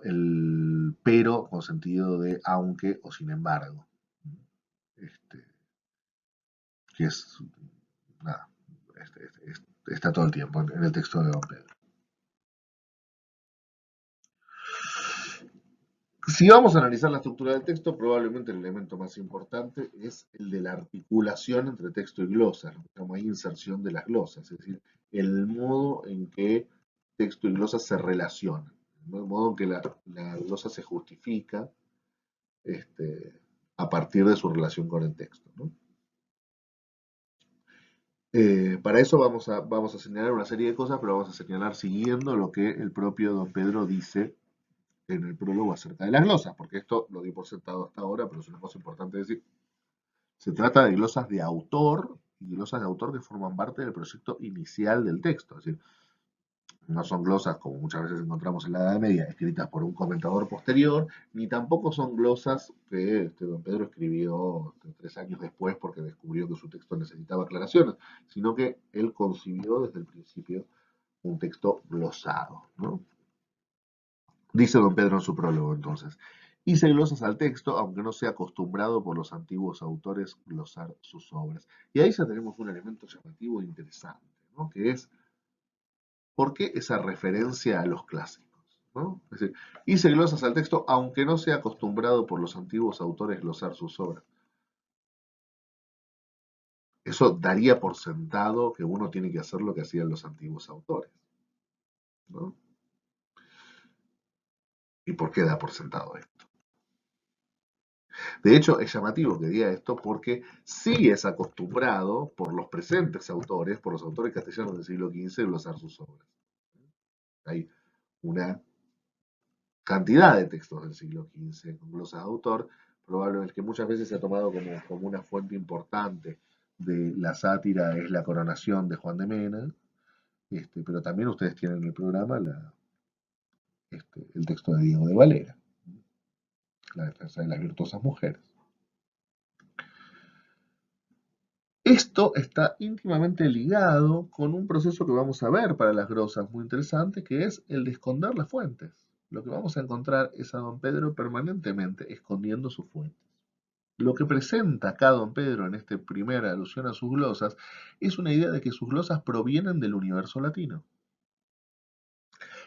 el pero con sentido de aunque o sin embargo. Este, que es, nada, está todo el tiempo en el texto de Don Pedro. Si vamos a analizar la estructura del texto, probablemente el elemento más importante es el de la articulación entre texto y glosa, lo que llamamos ahí inserción de las glosas, es decir, el modo en que texto y glosa se relacionan, ¿no? El modo en que la glosa se justifica este, a partir de su relación con el texto, ¿no? Para eso vamos a señalar una serie de cosas, pero vamos a señalar siguiendo lo que el propio Don Pedro dice en el prólogo acerca de las glosas, porque esto lo di por sentado hasta ahora, pero es una cosa importante decir. Se trata de glosas de autor y glosas de autor que forman parte del proyecto inicial del texto. Es decir, no son glosas como muchas veces encontramos en la Edad Media, escritas por un comentador posterior, ni tampoco son glosas que don Pedro escribió 3 años después porque descubrió que su texto necesitaba aclaraciones, sino que él concibió desde el principio un texto glosado, ¿no? Dice don Pedro en su prólogo, entonces. Hice glosas al texto, aunque no sea acostumbrado por los antiguos autores glosar sus obras. Y ahí ya tenemos un elemento llamativo e interesante, ¿no? Que es, ¿por qué esa referencia a los clásicos? ¿No? Es decir, hice glosas al texto, aunque no sea acostumbrado por los antiguos autores glosar sus obras. Eso daría por sentado que uno tiene que hacer lo que hacían los antiguos autores, ¿no? ¿Y por qué da por sentado esto? De hecho, es llamativo que diga esto porque sí es acostumbrado por los presentes autores, por los autores castellanos del siglo XV, glosar sus obras. Hay una cantidad de textos del siglo XV con glosas de autor, probablemente que muchas veces se ha tomado como una fuente importante de la sátira es la coronación de Juan de Mena, pero también ustedes tienen en el programa el texto de Diego de Valera, la defensa de las virtuosas mujeres. Esto está íntimamente ligado con un proceso que vamos a ver para las glosas muy interesante, que es el de esconder las fuentes. Lo que vamos a encontrar es a don Pedro permanentemente escondiendo sus fuentes. Lo que presenta acá don Pedro en esta primera alusión a sus glosas es una idea de que sus glosas provienen del universo latino.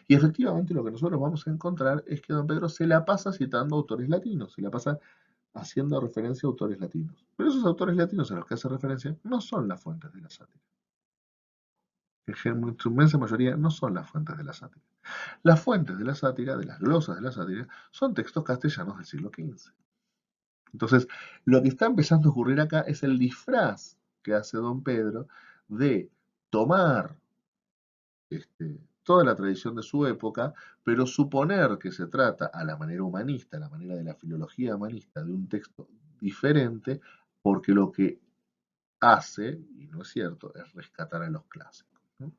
Y efectivamente lo que nosotros vamos a encontrar es que don Pedro se la pasa citando autores latinos, se la pasa haciendo referencia a autores latinos. Pero esos autores latinos a los que hace referencia no son las fuentes de la sátira. En su inmensa mayoría no son las fuentes de la sátira. Las fuentes de la sátira, de las glosas de la sátira, son textos castellanos del siglo XV. Entonces, lo que está empezando a ocurrir acá es el disfraz que hace don Pedro de tomar toda la tradición de su época, pero suponer que se trata a la manera humanista, a la manera de la filología humanista, de un texto diferente, porque lo que hace, y no es cierto, es rescatar a los clásicos, ¿no?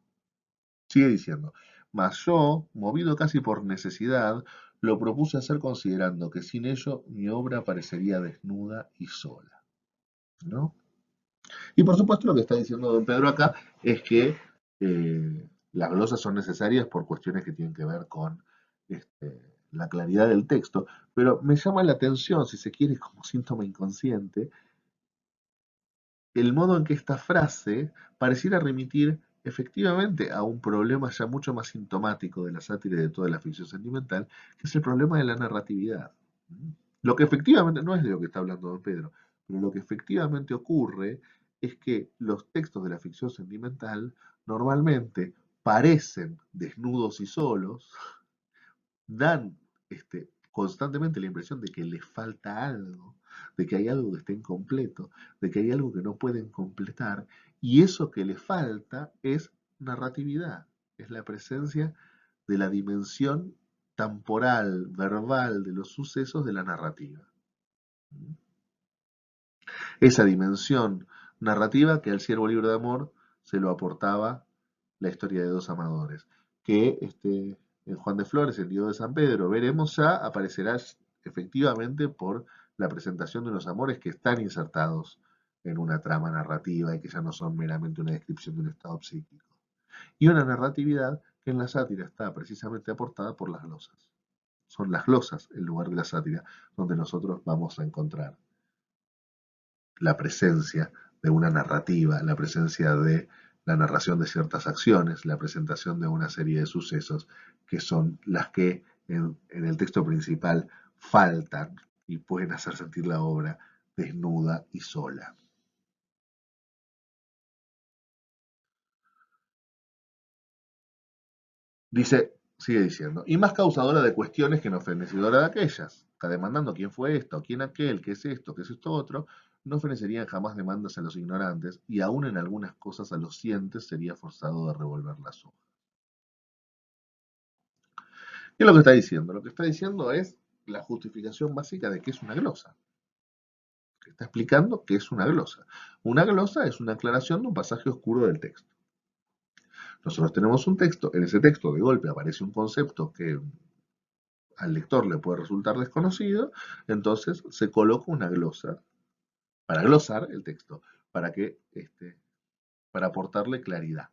Sigue diciendo, mas yo, movido casi por necesidad, lo propuse hacer considerando que sin ello mi obra parecería desnuda y sola, ¿no? Y por supuesto lo que está diciendo don Pedro acá es que las glosas son necesarias por cuestiones que tienen que ver con la claridad del texto, pero me llama la atención, si se quiere, como síntoma inconsciente, el modo en que esta frase pareciera remitir efectivamente a un problema ya mucho más sintomático de la sátira y de toda la ficción sentimental, que es el problema de la narratividad. Lo que efectivamente, no es de lo que está hablando don Pedro, pero lo que efectivamente ocurre es que los textos de la ficción sentimental normalmente parecen desnudos y solos, dan constantemente la impresión de que les falta algo, de que hay algo que está incompleto, de que hay algo que no pueden completar, y eso que les falta es narratividad, es la presencia de la dimensión temporal, verbal de los sucesos de la narrativa. Esa dimensión narrativa que al Ciervo Libre de Amor se lo aportaba la historia de dos amadores, que en Juan de Flores, el Dios de San Pedro, veremos ya, aparecerá efectivamente por la presentación de unos amores que están insertados en una trama narrativa y que ya no son meramente una descripción de un estado psíquico. Y una narratividad que en la sátira está precisamente aportada por las glosas. Son las glosas, el lugar de la sátira, donde nosotros vamos a encontrar la presencia de una narrativa, la presencia de la narración de ciertas acciones, la presentación de una serie de sucesos que son las que en el texto principal faltan y pueden hacer sentir la obra desnuda y sola. Dice, sigue diciendo, y más causadora de cuestiones que no fenecedora de aquellas, está demandando quién fue esto, quién aquel, qué es esto otro, no fenecerían jamás demandas a los ignorantes, y aún en algunas cosas a los cientes sería forzado de revolver las hojas. ¿Qué es lo que está diciendo? Lo que está diciendo es la justificación básica de qué es una glosa. Está explicando qué es una glosa. Una glosa es una aclaración de un pasaje oscuro del texto. Nosotros tenemos un texto, en ese texto de golpe aparece un concepto que al lector le puede resultar desconocido, entonces se coloca una glosa para glosar el texto, para que para aportarle claridad.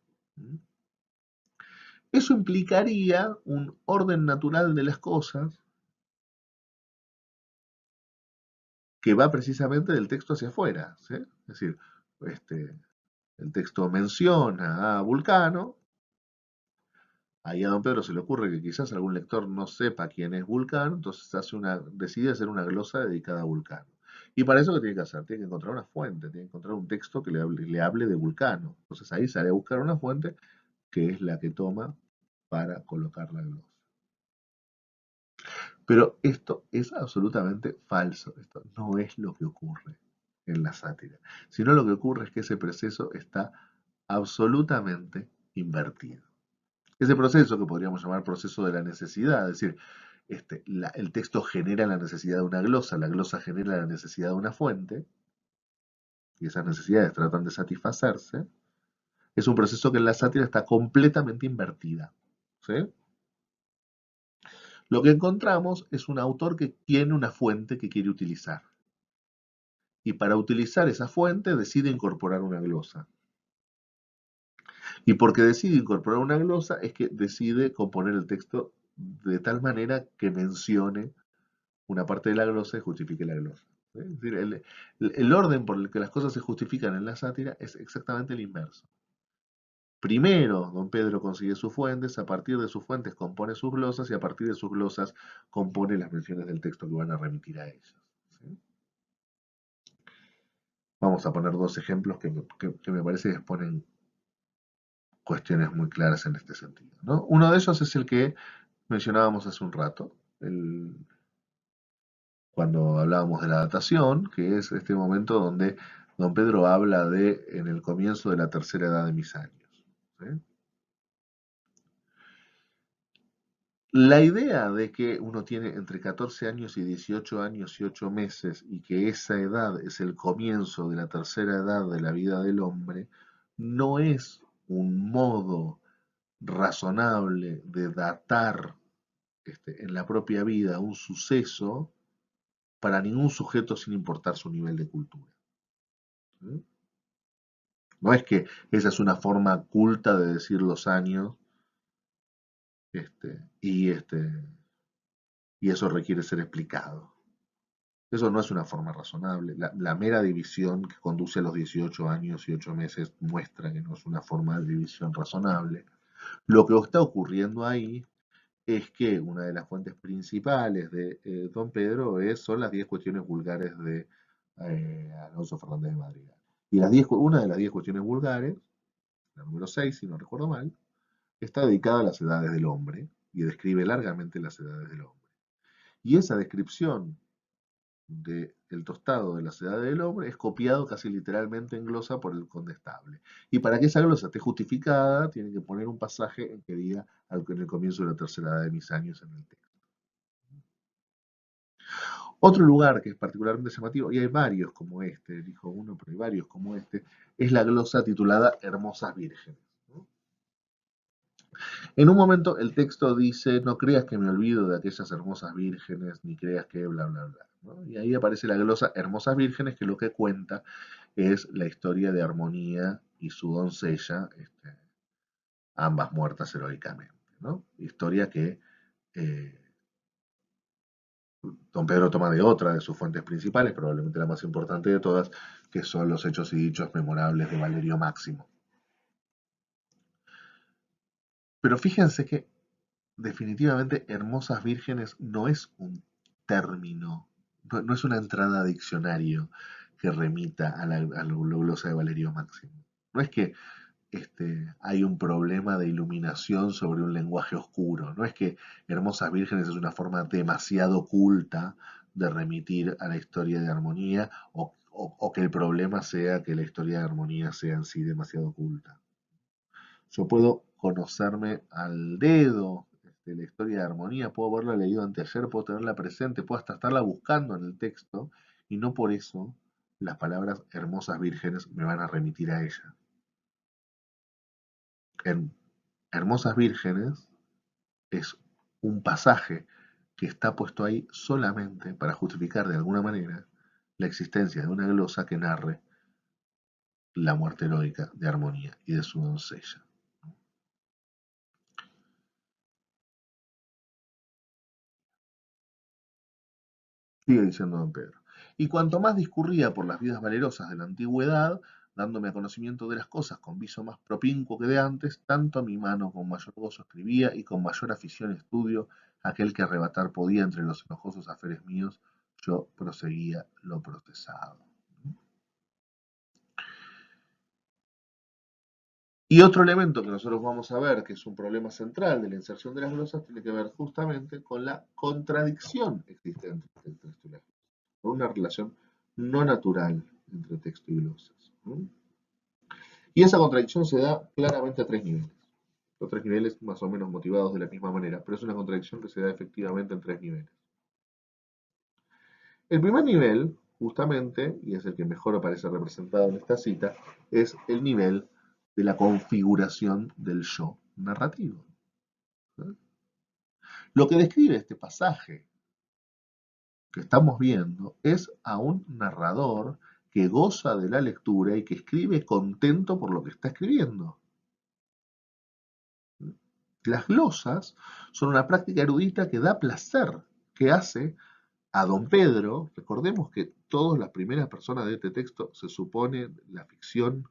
Eso implicaría un orden natural de las cosas que va precisamente del texto hacia afuera, ¿sí? Es decir, el texto menciona a Vulcano, ahí a don Pedro se le ocurre que quizás algún lector no sepa quién es Vulcano, entonces decide hacer una glosa dedicada a Vulcano. ¿Y para eso qué tiene que hacer? Tiene que encontrar una fuente, tiene que encontrar un texto que le hable de Vulcano. Entonces ahí sale a buscar una fuente que es la que toma para colocar la glosa. Pero esto es absolutamente falso, esto no es lo que ocurre en la sátira, sino lo que ocurre es que ese proceso está absolutamente invertido. Ese proceso que podríamos llamar proceso de la necesidad, es decir, el texto genera la necesidad de una glosa, la glosa genera la necesidad de una fuente, y esas necesidades tratan de satisfacerse, es un proceso que en la sátira está completamente invertida. ¿Sí? Lo que encontramos es un autor que tiene una fuente que quiere utilizar. Y para utilizar esa fuente decide incorporar una glosa. Y porque decide incorporar una glosa es que decide componer el texto de tal manera que mencione una parte de la glosa y justifique la glosa. ¿Sí? Es decir, el orden por el que las cosas se justifican en la sátira es exactamente el inverso. Primero, don Pedro consigue sus fuentes, a partir de sus fuentes compone sus glosas y a partir de sus glosas compone las menciones del texto que van a remitir a ellas. ¿Sí? Vamos a poner dos ejemplos que me parece que exponen cuestiones muy claras en este sentido, ¿no? Uno de ellos es el que mencionábamos hace un rato, cuando hablábamos de la datación, que es este momento donde don Pedro habla de en el comienzo de la tercera edad de mis años. ¿Sí? La idea de que uno tiene entre 14 años y 18 años y 8 meses y que esa edad es el comienzo de la tercera edad de la vida del hombre, no es un modo razonable de datar en la propia vida un suceso para ningún sujeto sin importar su nivel de cultura. ¿Sí? No es que esa es una forma culta de decir los años este, y, este, y eso requiere ser explicado. Eso no es una forma razonable. La mera división que conduce a los 18 años y 8 meses muestra que no es una forma de división razonable. Lo que está ocurriendo ahí es que una de las fuentes principales de Don Pedro son las 10 cuestiones vulgares de Alonso Fernández de Madrigal. Y una de las 10 cuestiones vulgares, la número 6, si no recuerdo mal, está dedicada a las edades del hombre y describe largamente las edades del hombre. Y esa descripción del tostado de la edades del hombre es copiado casi literalmente en glosa por el condestable. Y para que esa glosa esté justificada, tiene que poner un pasaje en que diga en el comienzo de la tercera edad de mis años en el texto. Otro lugar que es particularmente llamativo, y hay varios como este, dijo uno, pero hay varios como este, es la glosa titulada Hermosas Vírgenes. ¿No? En un momento el texto dice, no creas que me olvido de aquellas hermosas vírgenes, ni creas que bla, bla, bla. ¿No? Y ahí aparece la glosa Hermosas Vírgenes, que lo que cuenta es la historia de Armonía y su doncella, ambas muertas heroicamente. ¿No? Historia que eh, Don Pedro toma de otra de sus fuentes principales, probablemente la más importante de todas, que son los hechos y dichos memorables de Valerio Máximo. Pero fíjense que definitivamente Hermosas Vírgenes no es un término, no es una entrada a diccionario que remita a la glosa de Valerio Máximo. No es que hay un problema de iluminación sobre un lenguaje oscuro. No es que Hermosas Vírgenes es una forma demasiado culta de remitir a la historia de armonía o que el problema sea que la historia de armonía sea en sí demasiado culta. Yo puedo conocerme al dedo la historia de armonía, puedo haberla leído anteayer, puedo tenerla presente, puedo hasta estarla buscando en el texto y no por eso las palabras hermosas vírgenes me van a remitir a ella. En Hermosas Vírgenes es un pasaje que está puesto ahí solamente para justificar de alguna manera la existencia de una glosa que narre la muerte heroica de Armonía y de su doncella. Sigue diciendo don Pedro. Y cuanto más discurría por las vidas valerosas de la antigüedad, dándome a conocimiento de las cosas con viso más propincuo que de antes, tanto a mi mano con mayor gozo escribía y con mayor afición estudio aquel que arrebatar podía entre los enojosos aferes míos, yo proseguía lo procesado. Y otro elemento que nosotros vamos a ver, que es un problema central de la inserción de las glosas, tiene que ver justamente con la contradicción existente entre el texto y la glosa, con una relación no natural entre texto y glosas. ¿No? Y esa contradicción se da claramente a tres niveles. Los tres niveles más o menos motivados de la misma manera, pero es una contradicción que se da efectivamente en tres niveles. El primer nivel, justamente, y es el que mejor aparece representado en esta cita, es el nivel de la configuración del yo narrativo. ¿No? Lo que describe este pasaje que estamos viendo es a un narrador que goza de la lectura y que escribe contento por lo que está escribiendo. Las glosas son una práctica erudita que da placer, que hace a don Pedro, recordemos que todas las primeras personas de este texto se supone, la ficción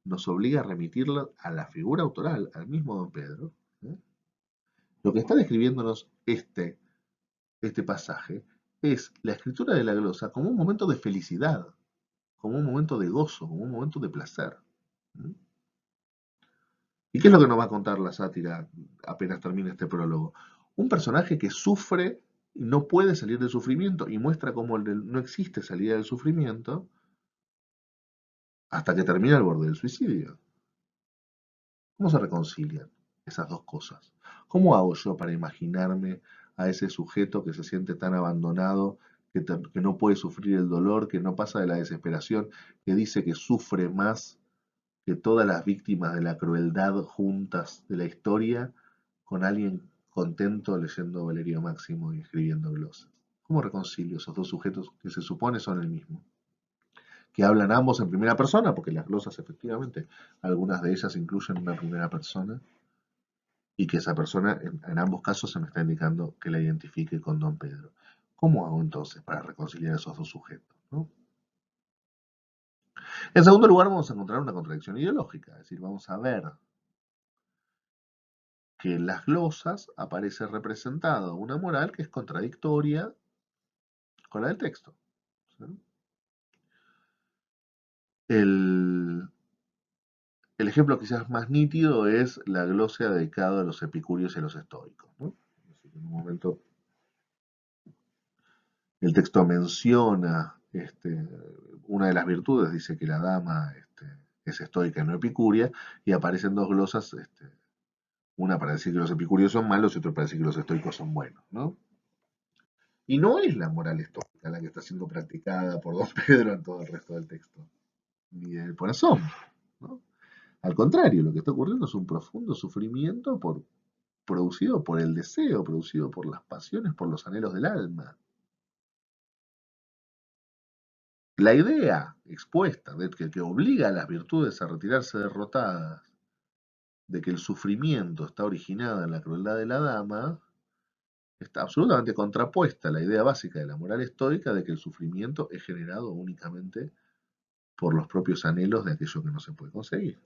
nos obliga a remitirla a la figura autoral, al mismo don Pedro. ¿Eh? Lo que está describiéndonos este pasaje es la escritura de la glosa como un momento de felicidad, como un momento de gozo, como un momento de placer. ¿Mm? ¿Y qué es lo que nos va a contar la sátira apenas termine este prólogo? Un personaje que sufre y no puede salir del sufrimiento y muestra cómo no existe salida del sufrimiento hasta que termina al borde del suicidio. ¿Cómo se reconcilian esas dos cosas? ¿Cómo hago yo para imaginarme a ese sujeto que se siente tan abandonado, que no puede sufrir el dolor, que no pasa de la desesperación, que dice que sufre más que todas las víctimas de la crueldad juntas de la historia con alguien contento leyendo Valerio Máximo y escribiendo glosas. ¿Cómo reconcilio esos dos sujetos que se supone son el mismo? Que hablan ambos en primera persona, porque las glosas efectivamente, algunas de ellas incluyen una primera persona, y que esa persona en ambos casos se me está indicando que la identifique con Don Pedro. ¿Cómo hago entonces para reconciliar esos dos sujetos? ¿No? En segundo lugar, vamos a encontrar una contradicción ideológica, es decir, vamos a ver que en las glosas aparece representada una moral que es contradictoria con la del texto. ¿Sí? El, el ejemplo quizás más nítido es la glosia dedicada a los epicúreos y a los estoicos. ¿No? En un momento el texto menciona una de las virtudes, dice que la dama es estoica y no epicúrea, y aparecen dos glosas, una para decir que los epicúreos son malos y otra para decir que los estoicos son buenos. ¿No? Y no es la moral estoica la que está siendo practicada por Don Pedro en todo el resto del texto, ni del corazón. ¿No? Al contrario, lo que está ocurriendo es un profundo sufrimiento producido por el deseo, producido por las pasiones, por los anhelos del alma. La idea expuesta de que obliga a las virtudes a retirarse derrotadas, de que el sufrimiento está originado en la crueldad de la dama, está absolutamente contrapuesta a la idea básica de la moral estoica de que el sufrimiento es generado únicamente por los propios anhelos de aquello que no se puede conseguir,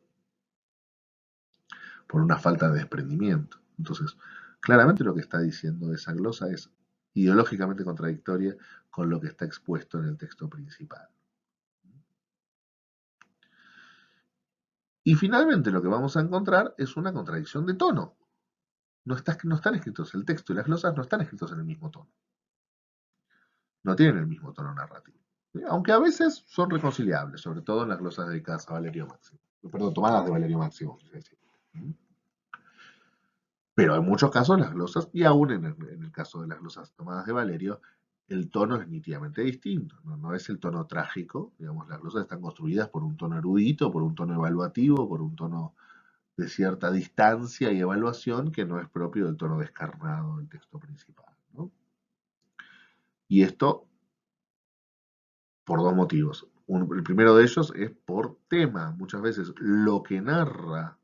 por una falta de desprendimiento. Entonces, claramente lo que está diciendo esa glosa es ideológicamente contradictoria con lo que está expuesto en el texto principal. Y finalmente lo que vamos a encontrar es una contradicción de tono. No están escritos, el texto y las glosas no están escritos en el mismo tono. No tienen el mismo tono narrativo. ¿Sí? Aunque a veces son reconciliables, sobre todo en las glosas dedicadas a Valerio Máximo. Perdón, tomadas de Valerio Máximo. Es decir. Pero en muchos casos las glosas, y aún en el caso de las glosas tomadas de Valerio, el tono es nítidamente distinto. ¿No? No es el tono trágico. Digamos, las glosas están construidas por un tono erudito, por un tono evaluativo, por un tono de cierta distancia y evaluación que no es propio del tono descarnado del texto principal. ¿No? Y esto por dos motivos. El primero de ellos es por tema. Muchas veces lo que narra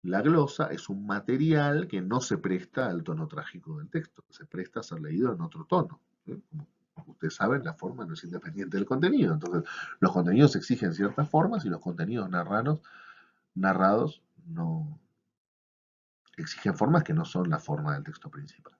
la glosa es un material que no se presta al tono trágico del texto, se presta a ser leído en otro tono. ¿Sí? Como ustedes saben, la forma no es independiente del contenido. Entonces, los contenidos exigen ciertas formas y los contenidos narrados no exigen formas que no son la forma del texto principal.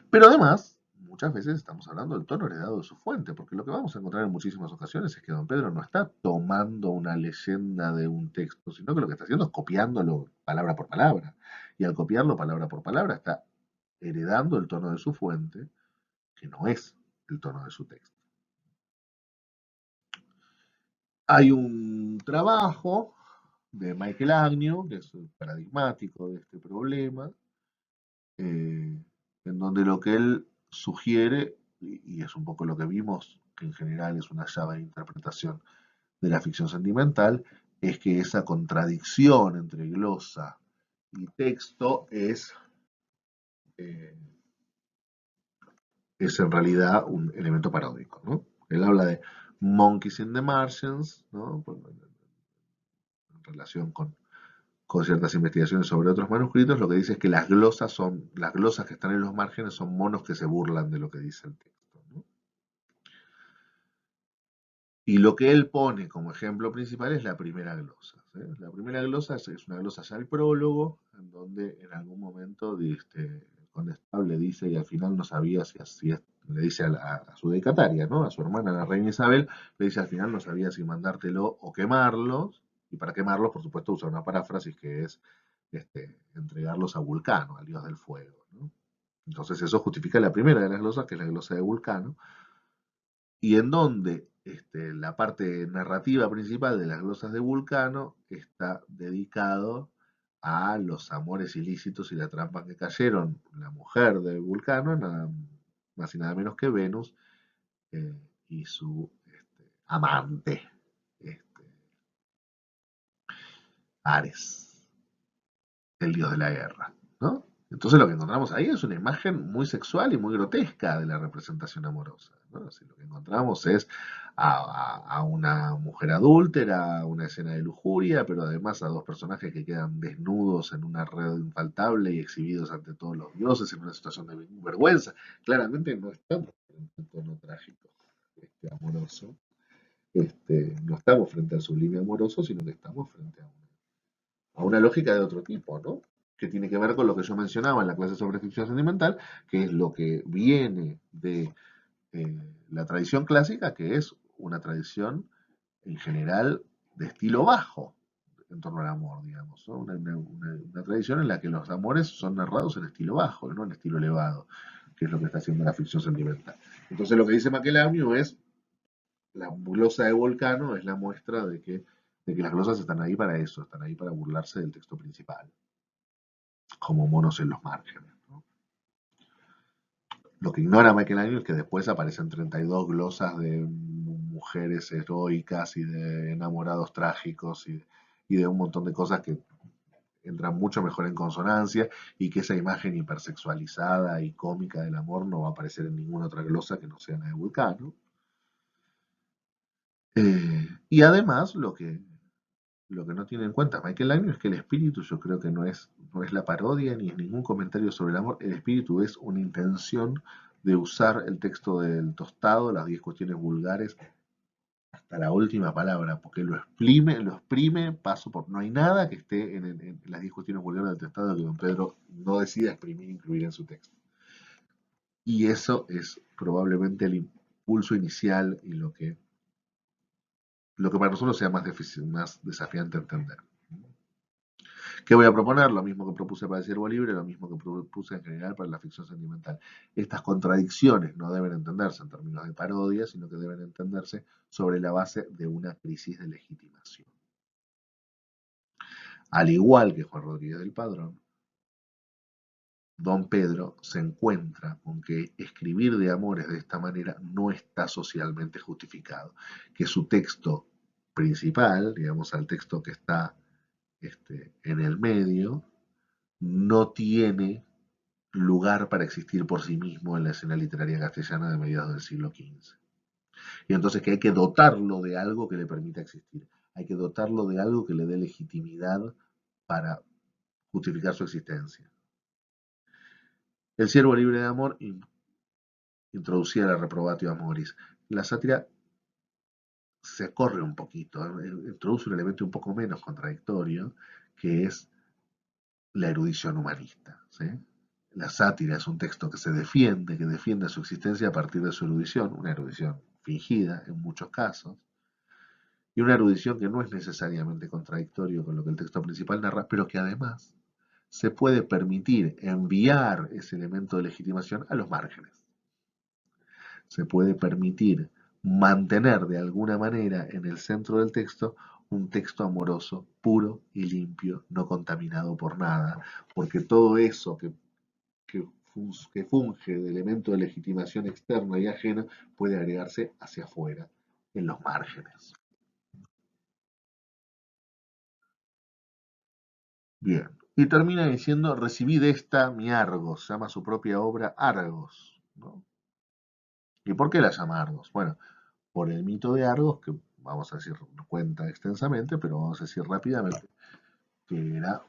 Pero además, muchas veces estamos hablando del tono heredado de su fuente, porque lo que vamos a encontrar en muchísimas ocasiones es que don Pedro no está tomando una leyenda de un texto, sino que lo que está haciendo es copiándolo palabra por palabra. Y al copiarlo palabra por palabra está heredando el tono de su fuente, que no es el tono de su texto. Hay un trabajo de Michael Agnew, que es paradigmático de este problema, eh, en donde lo que él sugiere, y es un poco lo que vimos, que en general es una llave de interpretación de la ficción sentimental, es que esa contradicción entre glosa y texto eh, es en realidad un elemento paródico. ¿No? Él habla de monkeys in the Martians, ¿no? En relación con ciertas investigaciones sobre otros manuscritos, lo que dice es que las glosas que están en los márgenes son monos que se burlan de lo que dice el texto. ¿No? Y lo que él pone como ejemplo principal es la primera glosa. ¿Sí? La primera glosa es una glosa ya al prólogo, en donde en algún momento el condestable dice, y al final no sabía si le dice a su dedicataria, ¿no? A su hermana, la reina Isabel, le dice al final no sabía si mandártelo o quemarlos, y para quemarlos, por supuesto, usa una paráfrasis que es entregarlos a Vulcano, al dios del fuego. ¿No? Entonces eso justifica la primera de las glosas, que es la glosa de Vulcano, y en donde la parte narrativa principal de las glosas de Vulcano está dedicado a los amores ilícitos y la trampa que cayeron la mujer de Vulcano, nada más y nada menos que Venus, y su amante. Este, Ares, el dios de la guerra, ¿no? Entonces lo que encontramos ahí es una imagen muy sexual y muy grotesca de la representación amorosa, ¿no? Así, lo que encontramos es a una mujer adúltera, una escena de lujuria, pero además a dos personajes que quedan desnudos en una red infaltable y exhibidos ante todos los dioses en una situación de vergüenza. Claramente no estamos en un tono trágico, amoroso. No estamos frente al sublime amoroso, sino que estamos frente a una lógica de otro tipo, ¿no? Que tiene que ver con lo que yo mencionaba en la clase sobre ficción sentimental, que es lo que viene de la tradición clásica, que es una tradición en general de estilo bajo en torno al amor, digamos, ¿no? Una tradición en la que los amores son narrados en estilo bajo, no en estilo elevado, que es lo que está haciendo la ficción sentimental. Entonces lo que dice Maquiavelo es la glosa de Volcano es la muestra de que las glosas están ahí para eso, están ahí para burlarse del texto principal, como monos en los márgenes, ¿no? Lo que ignora Michelangelo es que después aparecen 32 glosas de mujeres heroicas y de enamorados trágicos y de un montón de cosas que entran mucho mejor en consonancia y que esa imagen hipersexualizada y cómica del amor no va a aparecer en ninguna otra glosa que no sea la de Vulcano. Y además, lo que no tiene en cuenta Michelangelo es que el espíritu, yo creo que no es la parodia ni es ningún comentario sobre el amor. El espíritu es una intención de usar el texto del Tostado, las 10 cuestiones vulgares, hasta la última palabra, porque lo exprime paso por. No hay nada que esté en las 10 cuestiones vulgares del Tostado que don Pedro no decida exprimir e incluir en su texto. Y eso es probablemente el impulso inicial y lo que para nosotros sea más desafiante entender. ¿Qué voy a proponer? Lo mismo que propuse para el Ciervo Libre, lo mismo que propuse en general para la ficción sentimental. Estas contradicciones no deben entenderse en términos de parodia, sino que deben entenderse sobre la base de una crisis de legitimación. Al igual que Juan Rodríguez del Padrón, don Pedro se encuentra con que escribir de amores de esta manera no está socialmente justificado, que su texto principal, digamos al texto que está en el medio, no tiene lugar para existir por sí mismo en la escena literaria castellana de mediados del siglo XV. Y entonces que hay que dotarlo de algo que le permita existir. Hay que dotarlo de algo que le dé legitimidad para justificar su existencia. El Ciervo Libre de Amor introducía la reprobatio amoris. La sátira se corre un poquito, introduce un elemento un poco menos contradictorio, que es la erudición humanista, ¿sí? La sátira es un texto que defiende su existencia a partir de su erudición, una erudición fingida en muchos casos, y una erudición que no es necesariamente contradictorio con lo que el texto principal narra, pero que además se puede permitir enviar ese elemento de legitimación a los márgenes. Se puede permitir mantener de alguna manera en el centro del texto un texto amoroso, puro y limpio, no contaminado por nada, porque todo eso que funge de elemento de legitimación externa y ajena puede agregarse hacia afuera, en los márgenes. Bien. Y termina diciendo, recibí de esta mi Argos, llama su propia obra Argos, ¿no? ¿Y por qué la llama Argos? Bueno, por el mito de Argos, que vamos a decir, cuenta extensamente, pero vamos a decir rápidamente, que era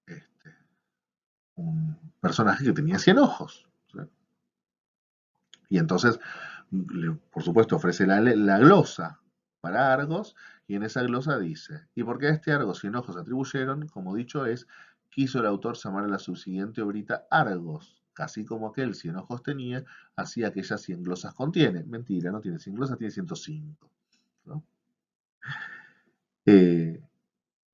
este, un personaje que tenía 100 ojos, ¿sí? Y entonces, por supuesto, ofrece la glosa para Argos, y en esa glosa dice, ¿y por qué a este Argos 100 ojos atribuyeron? Como dicho es, quiso el autor llamar a la subsiguiente obrita Argos, casi como aquel 100 ojos tenía, así aquellas 100 glosas contiene. Mentira, no tiene 100 glosas, tiene 105, ¿no? Eh,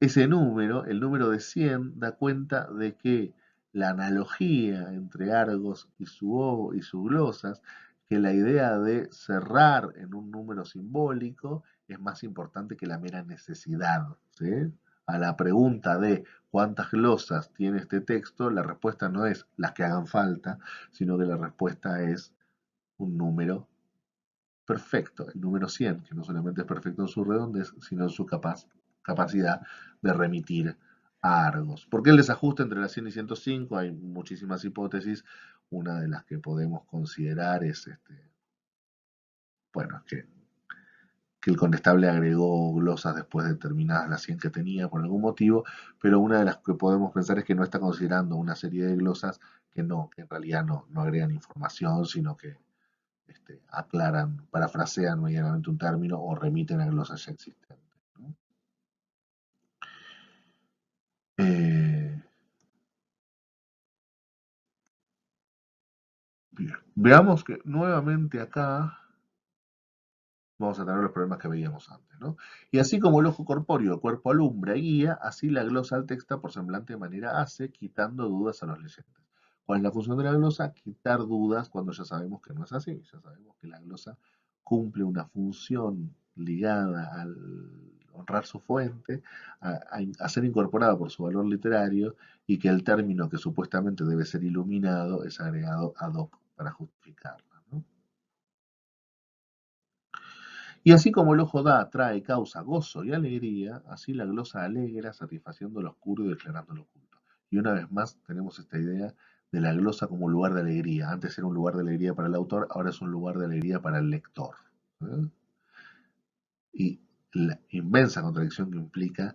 Ese número, el número de 100, da cuenta de que la analogía entre Argos y su glosas, que la idea de cerrar en un número simbólico es más importante que la mera necesidad, ¿sí? A la pregunta de cuántas glosas tiene este texto, la respuesta no es las que hagan falta, sino que la respuesta es un número perfecto, el número 100, que no solamente es perfecto en su redondez, sino en su capacidad de remitir a Argos. ¿Por qué el desajuste entre la 100 y 105? Hay muchísimas hipótesis. Una de las que podemos considerar es, bueno, que el condestable agregó glosas después de terminadas las 100 que tenía por algún motivo, pero una de las que podemos pensar es que no está considerando una serie de glosas que en realidad no agregan información, sino que aclaran, parafrasean medianamente un término o remiten a glosas ya existentes, ¿no? Eh, Bien. Veamos que nuevamente acá vamos a tener los problemas que veíamos antes, ¿no? Y así como el ojo corpóreo, el cuerpo alumbra y guía, así la glosa altexta por semblante de manera hace, quitando dudas a los leyentes. ¿Cuál es la función de la glosa? Quitar dudas cuando ya sabemos que no es así. Ya sabemos que la glosa cumple una función ligada al honrar su fuente, a ser incorporada por su valor literario y que el término que supuestamente debe ser iluminado es agregado ad hoc para justificarla, ¿no? Y así como el ojo da, trae, causa gozo y alegría, así la glosa alegra, satisfaciendo lo oscuro y declarando lo oculto. Y una vez más tenemos esta idea de la glosa como lugar de alegría. Antes era un lugar de alegría para el autor, ahora es un lugar de alegría para el lector, ¿eh? Y la inmensa contradicción que implica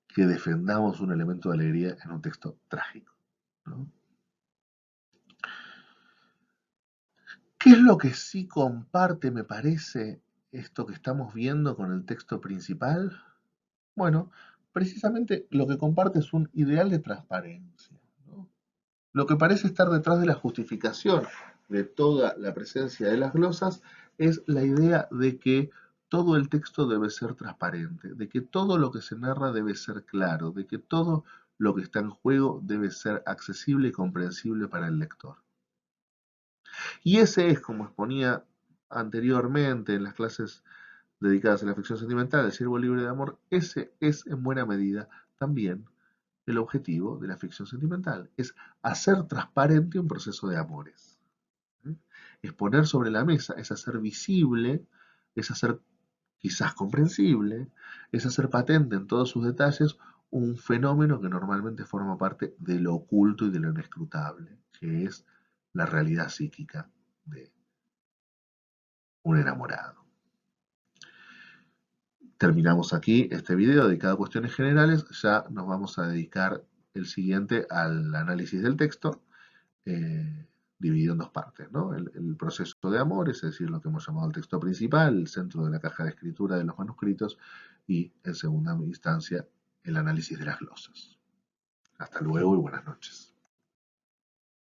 que defendamos un elemento de alegría en un texto trágico, ¿no? ¿Qué es lo que sí comparte, me parece, esto que estamos viendo con el texto principal? Bueno, precisamente lo que comparte es un ideal de transparencia, ¿no? Lo que parece estar detrás de la justificación de toda la presencia de las glosas es la idea de que todo el texto debe ser transparente, de que todo lo que se narra debe ser claro, de que todo lo que está en juego debe ser accesible y comprensible para el lector. Y ese es, como exponía anteriormente en las clases dedicadas a la ficción sentimental, el siervo libre de amor, ese es en buena medida también el objetivo de la ficción sentimental, es hacer transparente un proceso de amores. ¿Eh? Es poner sobre la mesa, es hacer visible, es hacer quizás comprensible, es hacer patente en todos sus detalles un fenómeno que normalmente forma parte de lo oculto y de lo inescrutable, que es la realidad psíquica de un enamorado. Terminamos aquí este video dedicado a cuestiones generales. Ya nos vamos a dedicar el siguiente al análisis del texto, dividido en dos partes, ¿no? El proceso de amor, es decir, lo que hemos llamado el texto principal, el centro de la caja de escritura de los manuscritos, y en segunda instancia el análisis de las glosas. Hasta luego y buenas noches.